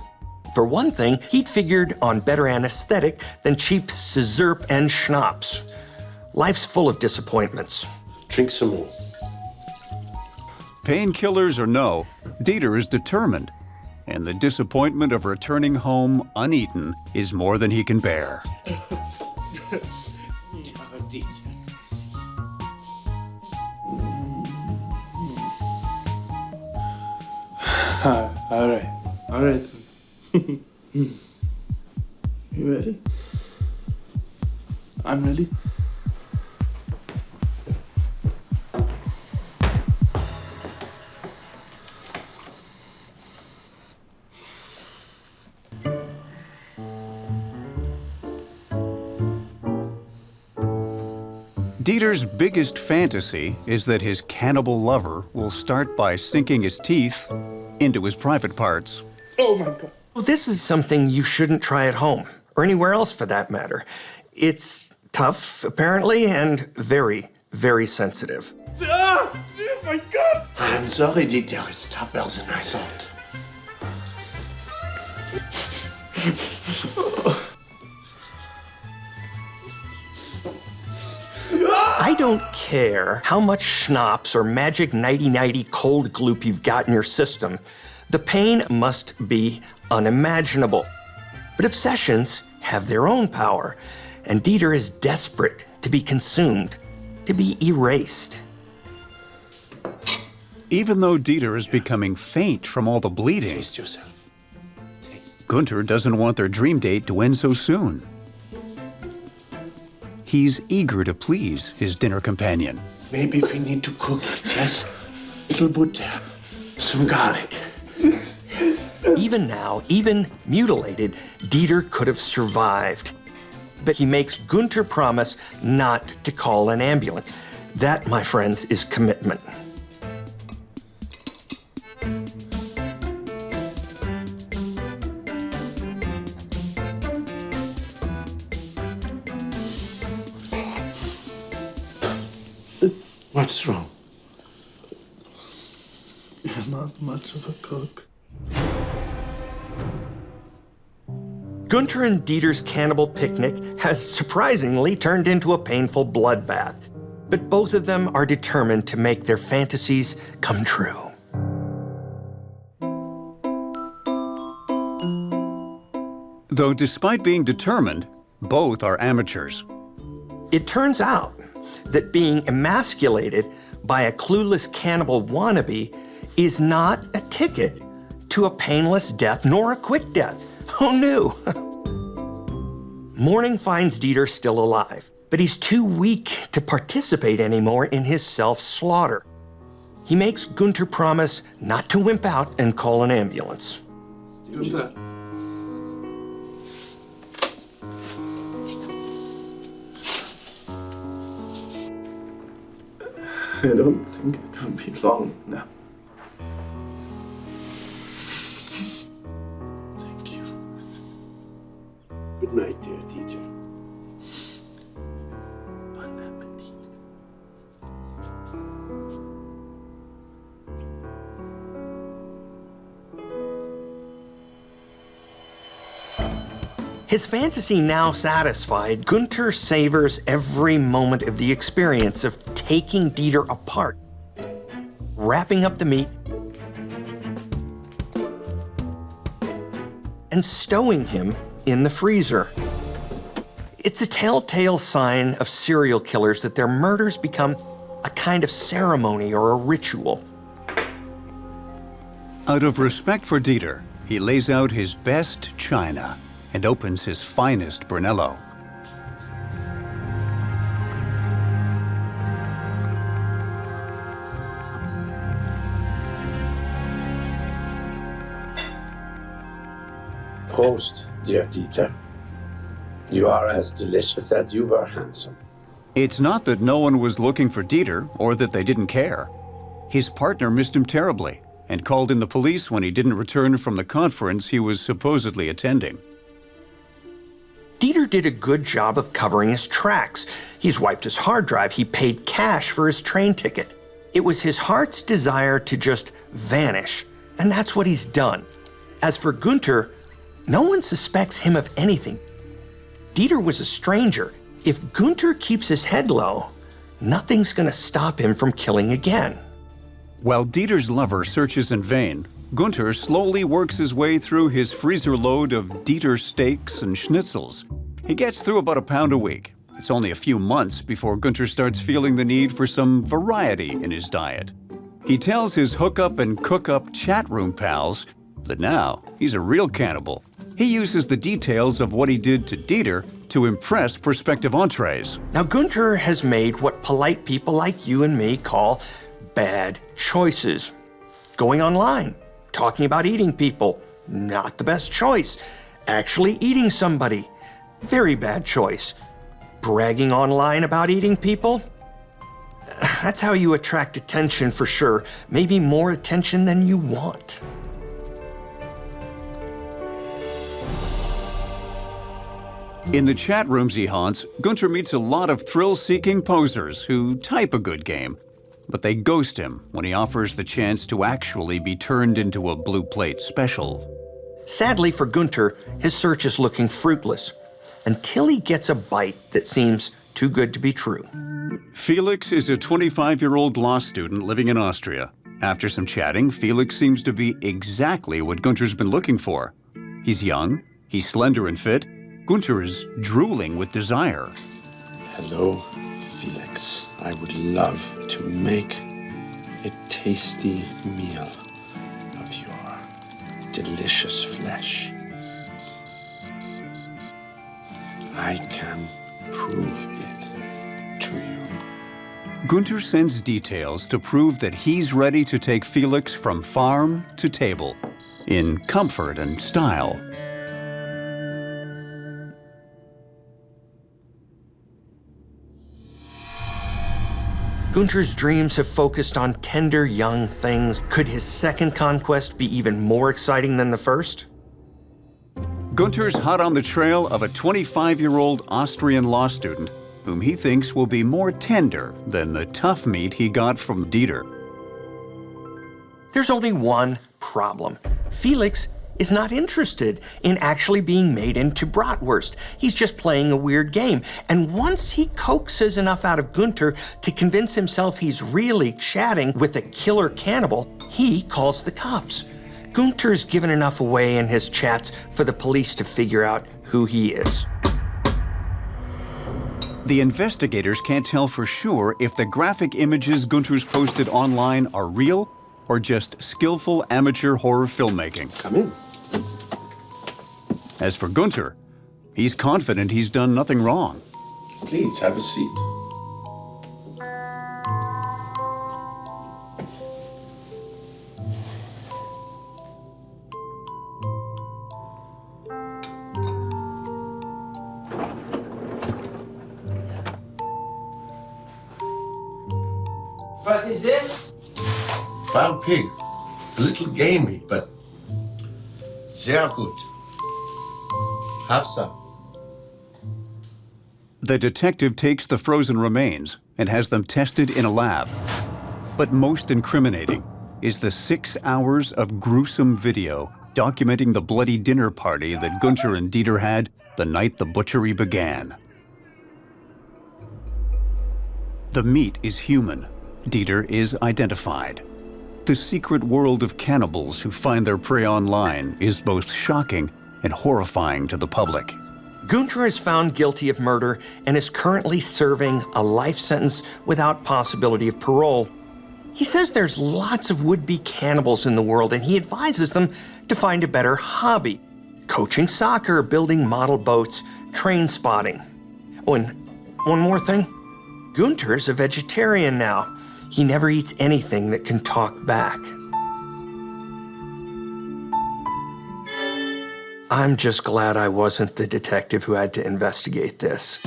For one thing, he'd figured on better anesthetic than cheap sizzurp and schnapps. Life's full of disappointments. Drink some more. Painkillers or no, Dieter is determined, and the disappointment of returning home uneaten is more than he can bear. All right. You ready? I'm ready. Dieter's biggest fantasy is that his cannibal lover will start by sinking his teeth into his private parts. Oh my God. Well, this is something you shouldn't try at home, or anywhere else for that matter. It's tough, apparently, and very, very sensitive. Oh my God! I'm sorry, Dieter. It's tougher than I thought. I don't care how much schnapps or magic nighty-nighty cold gloop you've got in your system. The pain must be unimaginable. But obsessions have their own power, and Dieter is desperate to be consumed, to be erased. Even though Dieter is becoming faint from all the bleeding, Taste yourself. Taste. Gunter doesn't want their dream date to end so soon. He's eager to please his dinner companion. Maybe we need to cook it, yes? Little butter, some garlic. Even now, even mutilated, Dieter could have survived. But he makes Gunther promise not to call an ambulance. That, my friends, is commitment. What's wrong? You're not much of a cook. Gunther and Dieter's cannibal picnic has surprisingly turned into a painful bloodbath. But both of them are determined to make their fantasies come true. Though despite being determined, both are amateurs. It turns out that being emasculated by a clueless cannibal wannabe is not a ticket to a painless death nor a quick death. Who knew? Morning finds Dieter still alive, but he's too weak to participate anymore in his self-slaughter. He makes Gunther promise not to wimp out and call an ambulance. Gunther. I don't think it will be long now. Thank you. Good night, dear Dieter. Bon appetit. His fantasy now satisfied, Gunther savors every moment of the experience of taking Dieter apart, wrapping up the meat, and stowing him in the freezer. It's a telltale sign of serial killers that their murders become a kind of ceremony or a ritual. Out of respect for Dieter, he lays out his best china and opens his finest Brunello. Prost, dear Dieter. You are as delicious as you were handsome. It's not that no one was looking for Dieter or that they didn't care. His partner missed him terribly and called in the police when he didn't return from the conference he was supposedly attending. Dieter did a good job of covering his tracks. He's wiped his hard drive. He paid cash for his train ticket. It was his heart's desire to just vanish, and that's what he's done. As for Gunther, no one suspects him of anything. Dieter was a stranger. If Gunther keeps his head low, nothing's gonna stop him from killing again. While Dieter's lover searches in vain, Gunther slowly works his way through his freezer load of Dieter steaks and schnitzels. He gets through about a pound a week. It's only a few months before Gunther starts feeling the need for some variety in his diet. He tells his hookup and cook-up chat room pals that now he's a real cannibal. He uses the details of what he did to Dieter to impress prospective entrees. Now, Gunther has made what polite people like you and me call bad choices. Going online, talking about eating people, not the best choice. Actually eating somebody, very bad choice. Bragging online about eating people, that's how you attract attention for sure. Maybe more attention than you want. In the chat rooms he haunts, Gunther meets a lot of thrill-seeking posers who type a good game, but they ghost him when he offers the chance to actually be turned into a blue plate special. Sadly for Gunther, his search is looking fruitless until he gets a bite that seems too good to be true. Felix is a 25-year-old law student living in Austria. After some chatting, Felix seems to be exactly what Gunther's been looking for. He's young, he's slender and fit. Gunther is drooling with desire. Hello, Felix. I would love to make a tasty meal of your delicious flesh. I can prove it to you. Gunter sends details to prove that he's ready to take Felix from farm to table, in comfort and style. Gunter's dreams have focused on tender young things. Could his second conquest be even more exciting than the first? Gunter's hot on the trail of a 25-year-old Austrian law student whom he thinks will be more tender than the tough meat he got from Dieter. There's only one problem. Felix is not interested in actually being made into bratwurst. He's just playing a weird game. And once he coaxes enough out of Gunter to convince himself he's really chatting with a killer cannibal, he calls the cops. Gunter's given enough away in his chats for the police to figure out who he is. The investigators can't tell for sure if the graphic images Gunter's posted online are real or just skillful amateur horror filmmaking. Come in. As for Gunter, he's confident he's done nothing wrong. Please, have a seat. What is this? Wild pig. A little gamey, but sehr good. Have some. The detective takes the frozen remains and has them tested in a lab. But most incriminating is the 6 hours of gruesome video documenting the bloody dinner party that Gunter and Dieter had the night the butchery began. The meat is human. Dieter is identified. The secret world of cannibals who find their prey online is both shocking and horrifying to the public. Gunter is found guilty of murder and is currently serving a life sentence without possibility of parole. He says there's lots of would-be cannibals in the world, and he advises them to find a better hobby: coaching soccer, building model boats, train spotting. Oh, and one more thing. Gunter's a vegetarian now. He never eats anything that can talk back. I'm just glad I wasn't the detective who had to investigate this.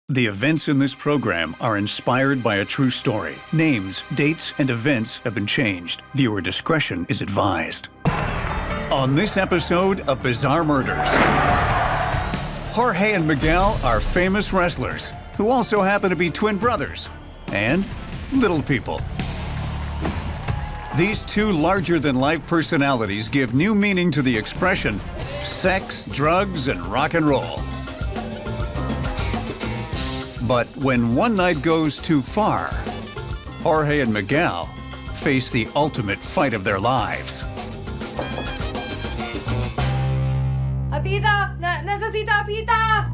The events in this program are inspired by a true story. Names, dates, and events have been changed. Viewer discretion is advised. On this episode of Bizarre Murders, Jorge and Miguel are famous wrestlers who also happen to be twin brothers and little people. These two larger-than-life personalities give new meaning to the expression sex, drugs, and rock and roll. But when one night goes too far, Jorge and Miguel face the ultimate fight of their lives. Apita! Necesito apita!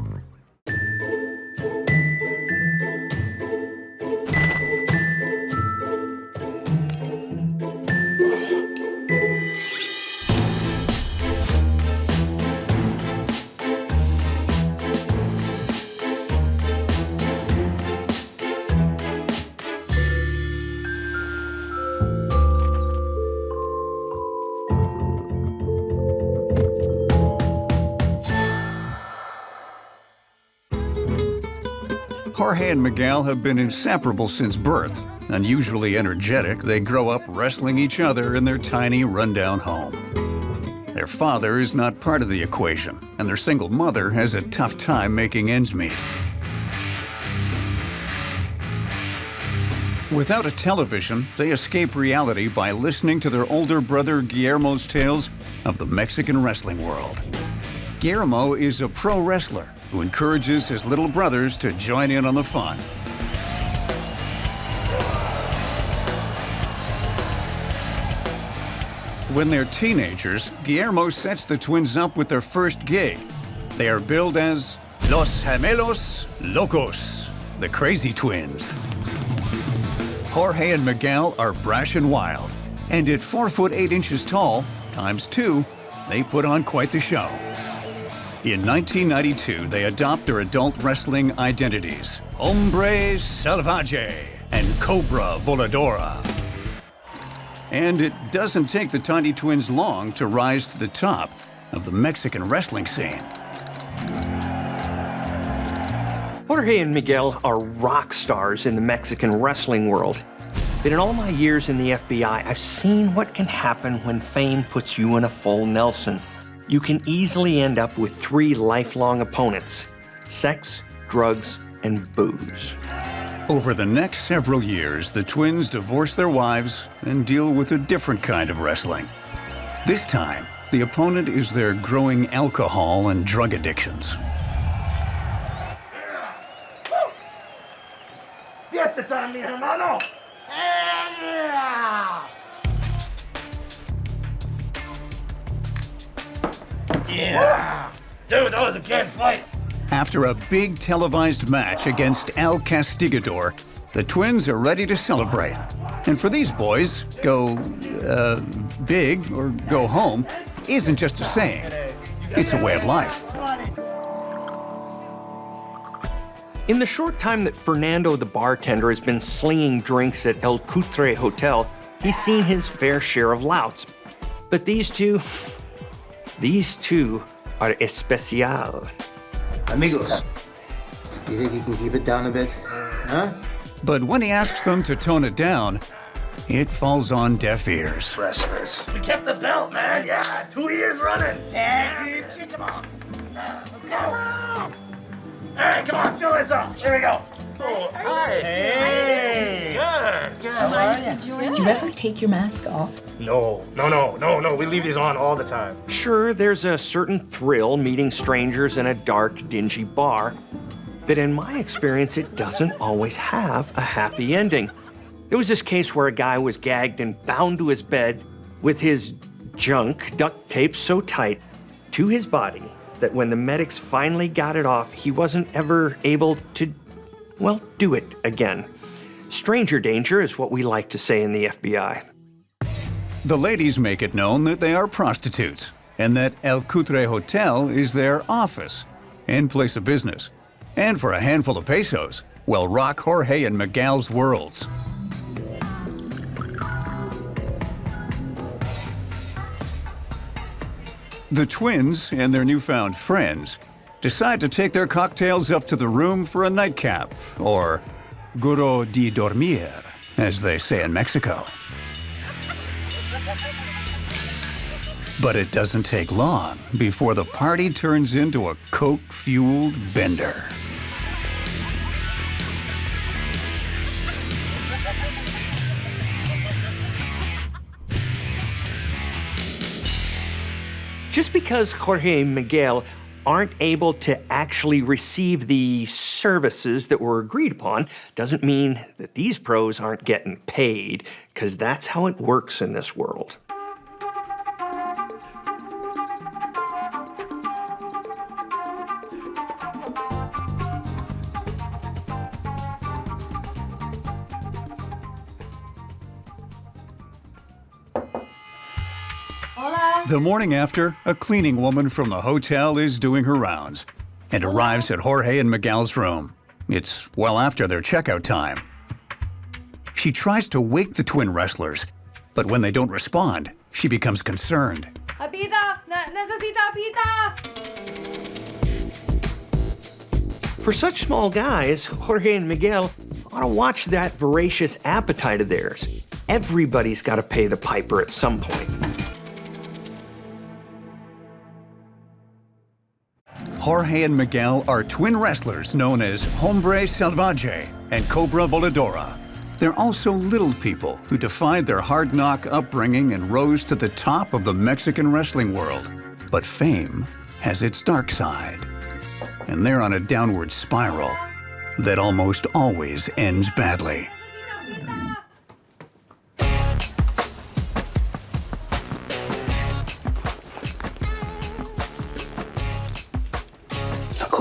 Jorge and Miguel have been inseparable since birth. Unusually energetic, they grow up wrestling each other in their tiny, rundown home. Their father is not part of the equation, and their single mother has a tough time making ends meet. Without a television, they escape reality by listening to their older brother Guillermo's tales of the Mexican wrestling world. Guillermo is a pro wrestler who encourages his little brothers to join in on the fun. When they're teenagers, Guillermo sets the twins up with their first gig. They are billed as Los Gemelos Locos, the Crazy Twins. Jorge and Miguel are brash and wild, and at 4 foot 8 inches tall, ×2, they put on quite the show. In 1992, they adopt their adult wrestling identities, Hombre Salvaje and Cobra Voladora. And it doesn't take the tiny twins long to rise to the top of the Mexican wrestling scene. Jorge and Miguel are rock stars in the Mexican wrestling world. But in all my years in the FBI, I've seen what can happen when fame puts you in a full Nelson. You can easily end up with 3 lifelong opponents: sex, drugs, and booze. Over the next several years, the twins divorce their wives and deal with a different kind of wrestling. This time, the opponent is their growing alcohol and drug addictions. Fiesta time, mi hermano! Yeah! Dude, that was a good fight! After a big televised match against El Castigador, the twins are ready to celebrate. And for these boys, go big or go home isn't just a saying. It's a way of life. In the short time that Fernando the bartender has been slinging drinks at El Cutre Hotel, he's seen his fair share of louts. But these two are especial. Amigos, you think you can keep it down a bit? Huh? But when he asks them to tone it down, it falls on deaf ears. Wrestlers. We kept the belt, man. Yeah, 2 years running. Tag team. Come on. Let's go. All right, come on, fill this up. Here we go. Oh, hi. Hey. Good. How are you? Do you ever take your mask off? No. We leave these on all the time. Sure, there's a certain thrill meeting strangers in a dark, dingy bar, but in my experience, it doesn't always have a happy ending. There was this case where a guy was gagged and bound to his bed with his junk duct taped so tight to his body that when the medics finally got it off, he wasn't ever able to, well, do it again. Stranger danger is what we like to say in the FBI. The ladies make it known that they are prostitutes and that El Cutre Hotel is their office and place of business. And for a handful of pesos, will rock Jorge and Miguel's worlds. The twins and their newfound friends decide to take their cocktails up to the room for a nightcap, or guro de dormir, as they say in Mexico. But it doesn't take long before the party turns into a coke-fueled bender. Just because Jorge and Miguel aren't able to actually receive the services that were agreed upon doesn't mean that these pros aren't getting paid, because that's how it works in this world. The morning after, a cleaning woman from the hotel is doing her rounds and arrives at Jorge and Miguel's room. It's well after their checkout time. She tries to wake the twin wrestlers, but when they don't respond, she becomes concerned. Apita! Necesito apita! For such small guys, Jorge and Miguel ought to watch that voracious appetite of theirs. Everybody's got to pay the piper at some point. Jorge and Miguel are twin wrestlers known as Hombre Salvaje and Cobra Voladora. They're also little people who defied their hard-knock upbringing and rose to the top of the Mexican wrestling world. But fame has its dark side, and they're on a downward spiral that almost always ends badly.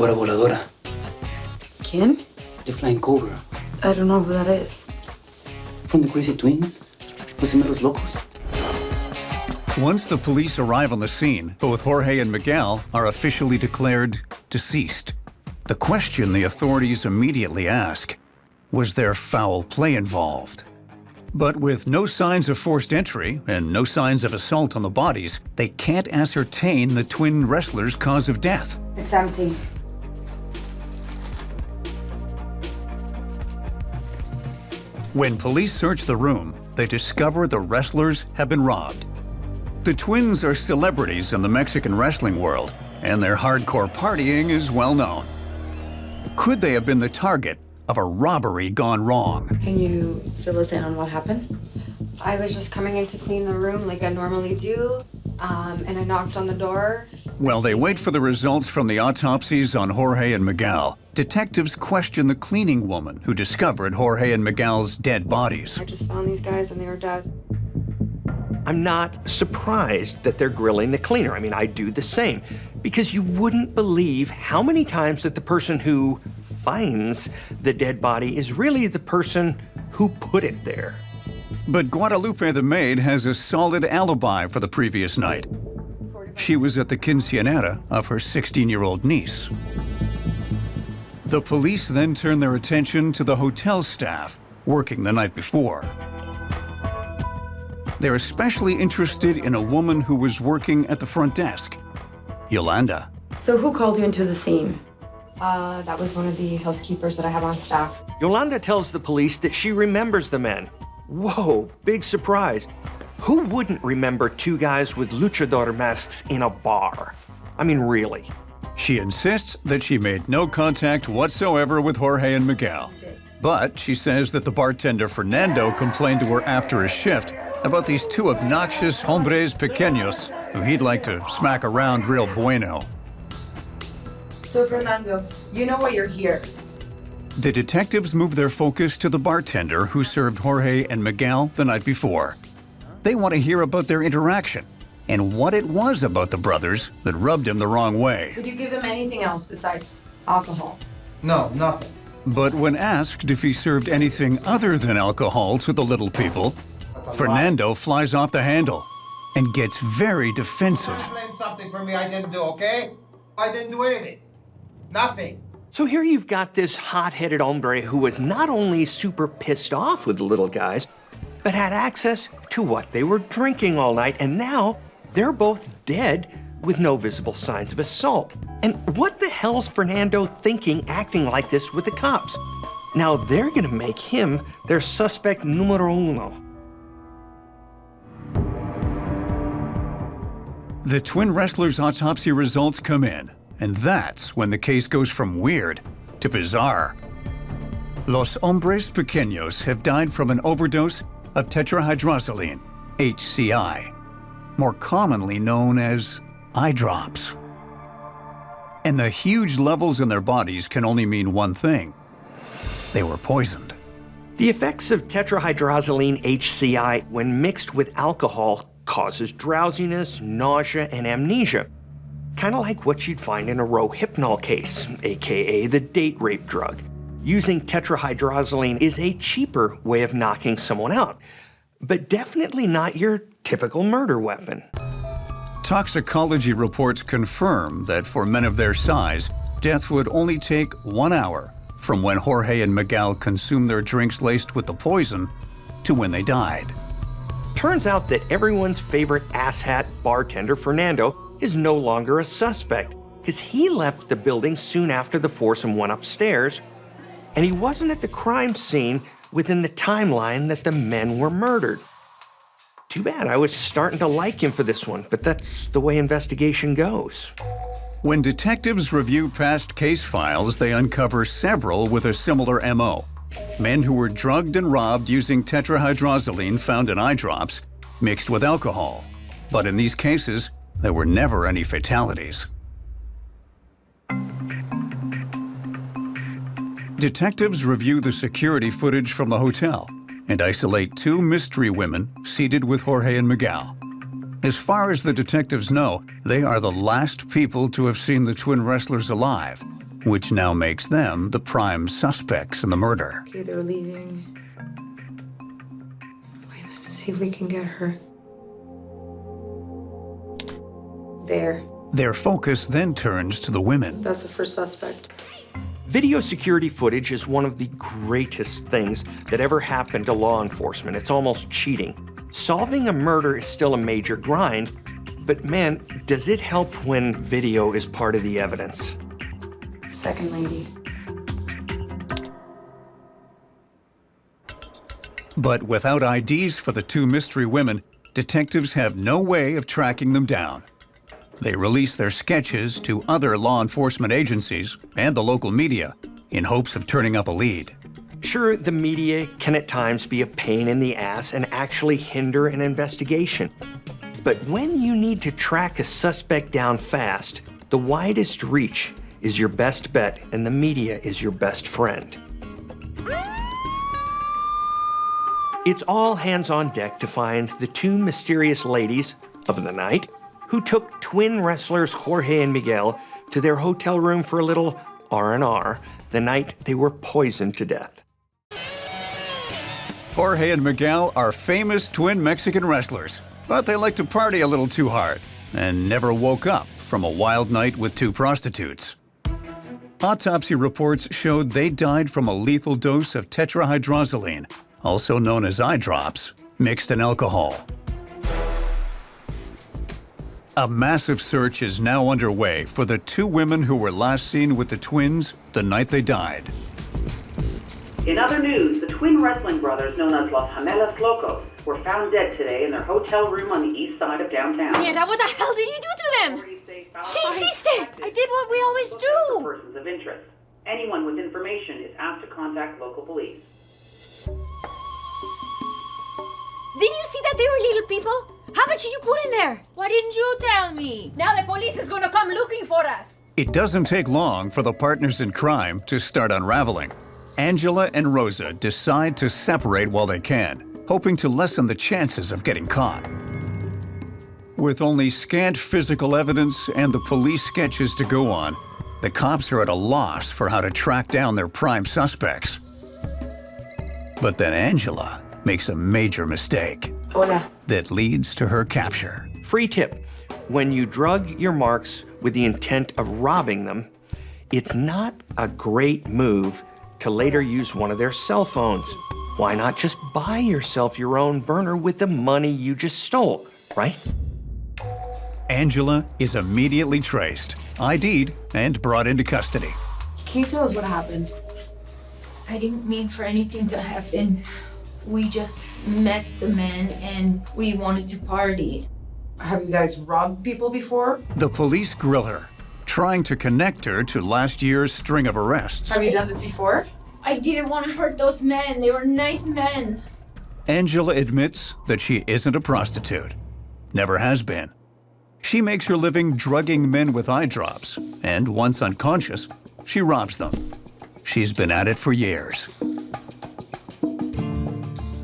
Cobra voladora. ¿Quién? The flying cobra. I don't know who that is. From the Crazy Twins. Los Gemelos Locos. Once the police arrive on the scene, both Jorge and Miguel are officially declared deceased. The question the authorities immediately ask, was there foul play involved? But with no signs of forced entry and no signs of assault on the bodies, they can't ascertain the twin wrestlers' cause of death. It's empty. When police search the room, they discover the wrestlers have been robbed. The twins are celebrities in the Mexican wrestling world, and their hardcore partying is well known. Could they have been the target of a robbery gone wrong? Can you fill us in on what happened? I was just coming in to clean the room like I normally do, and I knocked on the door. While they wait for the results from the autopsies on Jorge and Miguel, detectives question the cleaning woman who discovered Jorge and Miguel's dead bodies. I just found these guys and they were dead. I'm not surprised that they're grilling the cleaner. I mean, I do the same, because you wouldn't believe how many times that the person who finds the dead body is really the person who put it there. But Guadalupe the maid has a solid alibi for the previous night. She was at the quinceañera of her 16-year-old niece. The police then turn their attention to the hotel staff working the night before. They're especially interested in a woman who was working at the front desk, Yolanda. So who called you into the scene? That was one of the housekeepers that I have on staff. Yolanda tells the police that she remembers the men. Whoa, big surprise. Who wouldn't remember two guys with luchador masks in a bar? I mean, really. She insists that she made no contact whatsoever with Jorge and Miguel. But she says that the bartender Fernando complained to her after his shift about these two obnoxious hombres pequeños who he'd like to smack around real bueno. So Fernando, you know why you're here. The detectives move their focus to the bartender who served Jorge and Miguel the night before. They want to hear about their interaction and what it was about the brothers that rubbed him the wrong way. Did you give them anything else besides alcohol? No, nothing. But when asked if he served anything other than alcohol to the little people, Fernando flies off the handle and gets very defensive. Claim something for me I didn't do, okay? I didn't do anything. Nothing. So here you've got this hot-headed hombre who was not only super pissed off with the little guys, but had access to what they were drinking all night, and now they're both dead with no visible signs of assault. And what the hell's Fernando thinking acting like this with the cops? Now they're gonna make him their suspect numero uno. The twin wrestlers' autopsy results come in, and that's when the case goes from weird to bizarre. Los hombres pequeños have died from an overdose of tetrahydrozoline, HCI, more commonly known as eye drops. And the huge levels in their bodies can only mean one thing: they were poisoned. The effects of tetrahydrozoline HCI when mixed with alcohol causes drowsiness, nausea, and amnesia. Kind of like what you'd find in a Rohypnol case, aka the date rape drug. Using tetrahydrozoline is a cheaper way of knocking someone out, but definitely not your typical murder weapon. Toxicology reports confirm that for men of their size, death would only take 1 hour from when Jorge and Miguel consumed their drinks laced with the poison to when they died. Turns out that everyone's favorite asshat bartender, Fernando, is no longer a suspect, because he left the building soon after the foursome went upstairs, and he wasn't at the crime scene within the timeline that the men were murdered. Too bad. I was starting to like him for this one, but that's the way investigation goes. When detectives review past case files, they uncover several with a similar MO. Men who were drugged and robbed using tetrahydrozoline found in eye drops mixed with alcohol. But in these cases, there were never any fatalities. Detectives review the security footage from the hotel and isolate two mystery women seated with Jorge and Miguel. As far as the detectives know, they are the last people to have seen the twin wrestlers alive, which now makes them the prime suspects in the murder. Okay, they're leaving. Wait, let me see if we can get her. There. Their focus then turns to the women. That's the first suspect. Video security footage is one of the greatest things that ever happened to law enforcement. It's almost cheating. Solving a murder is still a major grind, but man, does it help when video is part of the evidence. Second lady. But without IDs for the two mystery women, detectives have no way of tracking them down. They release their sketches to other law enforcement agencies and the local media in hopes of turning up a lead. Sure, the media can at times be a pain in the ass and actually hinder an investigation. But when you need to track a suspect down fast, the widest reach is your best bet and the media is your best friend. It's all hands on deck to find the two mysterious ladies of the night who took twin wrestlers Jorge and Miguel to their hotel room for a little R&R the night they were poisoned to death. Jorge and Miguel are famous twin Mexican wrestlers, but they like to party a little too hard and never woke up from a wild night with two prostitutes. Autopsy reports showed they died from a lethal dose of tetrahydrozoline, also known as eye drops, mixed in alcohol. A massive search is now underway for the two women who were last seen with the twins the night they died. In other news, the twin wrestling brothers known as Los Gemelos Locos were found dead today in their hotel room on the east side of downtown. Mierda, what the hell did you do to them? ¿Qué hiciste? I did what we always do. Persons of interest. Anyone with information is asked to contact local police. Didn't you see that they were little people? How much did you put in there? Why didn't you tell me? Now the police is gonna come looking for us. It doesn't take long for the partners in crime to start unraveling. Angela and Rosa decide to separate while they can, hoping to lessen the chances of getting caught. With only scant physical evidence and the police sketches to go on, the cops are at a loss for how to track down their prime suspects. But then Angela makes a major mistake that leads to her capture. Free tip, when you drug your marks with the intent of robbing them, it's not a great move to later use one of their cell phones. Why not just buy yourself your own burner with the money you just stole, right? Angela is immediately traced, ID'd, and brought into custody. Can you tell us what happened? I didn't mean for anything to happen. We just met the man and we wanted to party. Have you guys robbed people before? The police grill her, trying to connect her to last year's string of arrests. Have you done this before? I didn't want to hurt those men. They were nice men. Angela admits that she isn't a prostitute. Never has been. She makes her living drugging men with eye drops, and once unconscious, she robs them. She's been at it for years.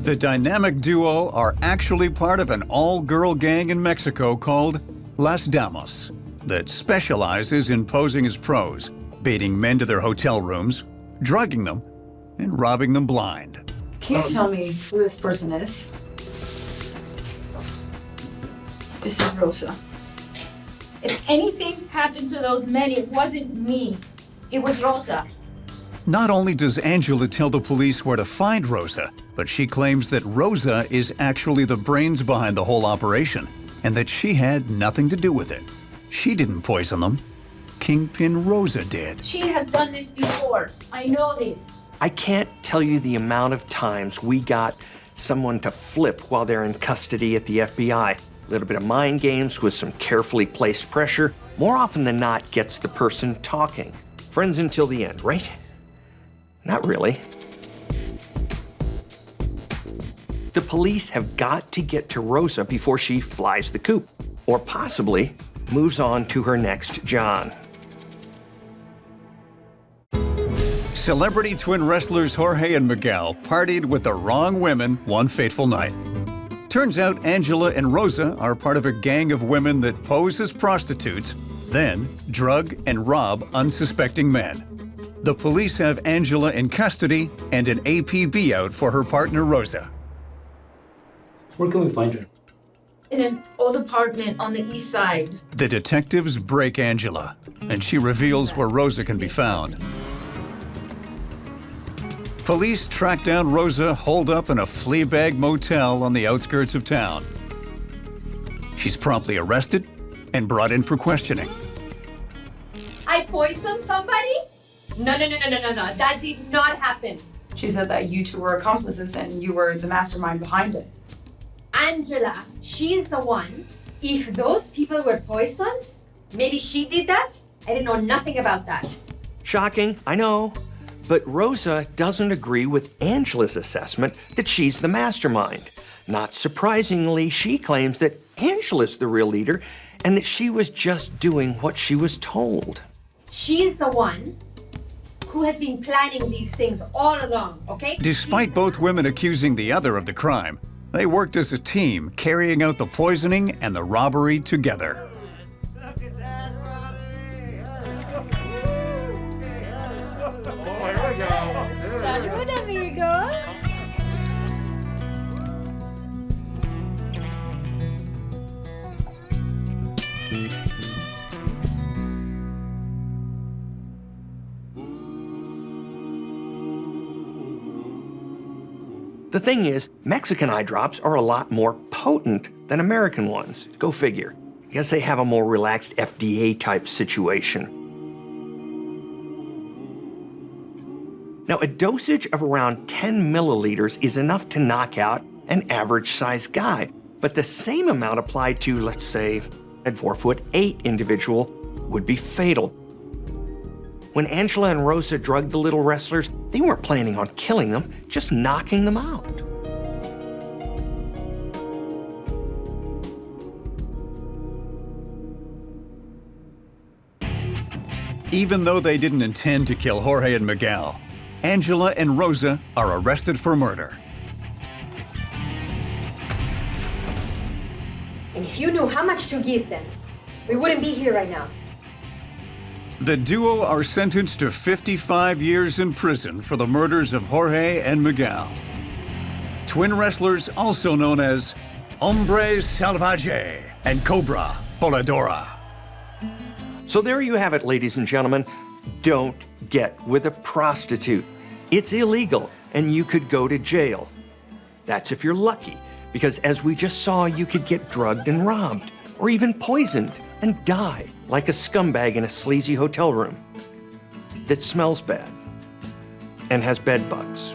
The dynamic duo are actually part of an all-girl gang in Mexico called Las Damas that specializes in posing as pros, baiting men to their hotel rooms, drugging them, and robbing them blind. Can you tell me who this person is? This is Rosa. If anything happened to those men, it wasn't me. It was Rosa. Not only does Angela tell the police where to find Rosa, but she claims that Rosa is actually the brains behind the whole operation, and that she had nothing to do with it. She didn't poison them. Kingpin Rosa did. She has done this before. I know this. I can't tell you the amount of times we got someone to flip while they're in custody at the FBI. A little bit of mind games with some carefully placed pressure, more often than not gets the person talking. Friends until the end, right? Not really. The police have got to get to Rosa before she flies the coop, or possibly moves on to her next John. Celebrity twin wrestlers Jorge and Miguel partied with the wrong women one fateful night. Turns out Angela and Rosa are part of a gang of women that pose as prostitutes Then, drug and rob unsuspecting men. The police have Angela in custody and an APB out for her partner, Rosa. Where can we find her? In an old apartment on the east side. The detectives break Angela, and she reveals where Rosa can be found. Police track down Rosa holed up in a flea-bag motel on the outskirts of town. She's promptly arrested and brought in for questioning. I poisoned somebody? No. That did not happen. She said that you two were accomplices and you were the mastermind behind it. Angela, she's the one. If those people were poisoned, maybe she did that? I didn't know nothing about that. Shocking, I know. But Rosa doesn't agree with Angela's assessment that she's the mastermind. Not surprisingly, she claims that Angela's the real leader and that she was just doing what she was told. She's the one who has been planning these things all along, okay? Despite both women accusing the other of the crime, they worked as a team, carrying out the poisoning and the robbery together. Salud, amigo. The thing is, Mexican eye drops are a lot more potent than American ones. Go figure. I guess they have a more relaxed FDA-type situation. Now, a dosage of around 10 milliliters is enough to knock out an average-sized guy. But the same amount applied to, let's say, a 4'8" individual would be fatal. When Angela and Rosa drugged the little wrestlers, they weren't planning on killing them, just knocking them out. Even though they didn't intend to kill Jorge and Miguel, Angela and Rosa are arrested for murder. And if you knew how much to give them, we wouldn't be here right now. The duo are sentenced to 55 years in prison for the murders of Jorge and Miguel. Twin wrestlers also known as Hombre Salvaje and Cobra Voladora. So there you have it, ladies and gentlemen. Don't get with a prostitute. It's illegal, and you could go to jail. That's if you're lucky, because as we just saw, you could get drugged and robbed, or even poisoned and die like a scumbag in a sleazy hotel room that smells bad and has bed bugs.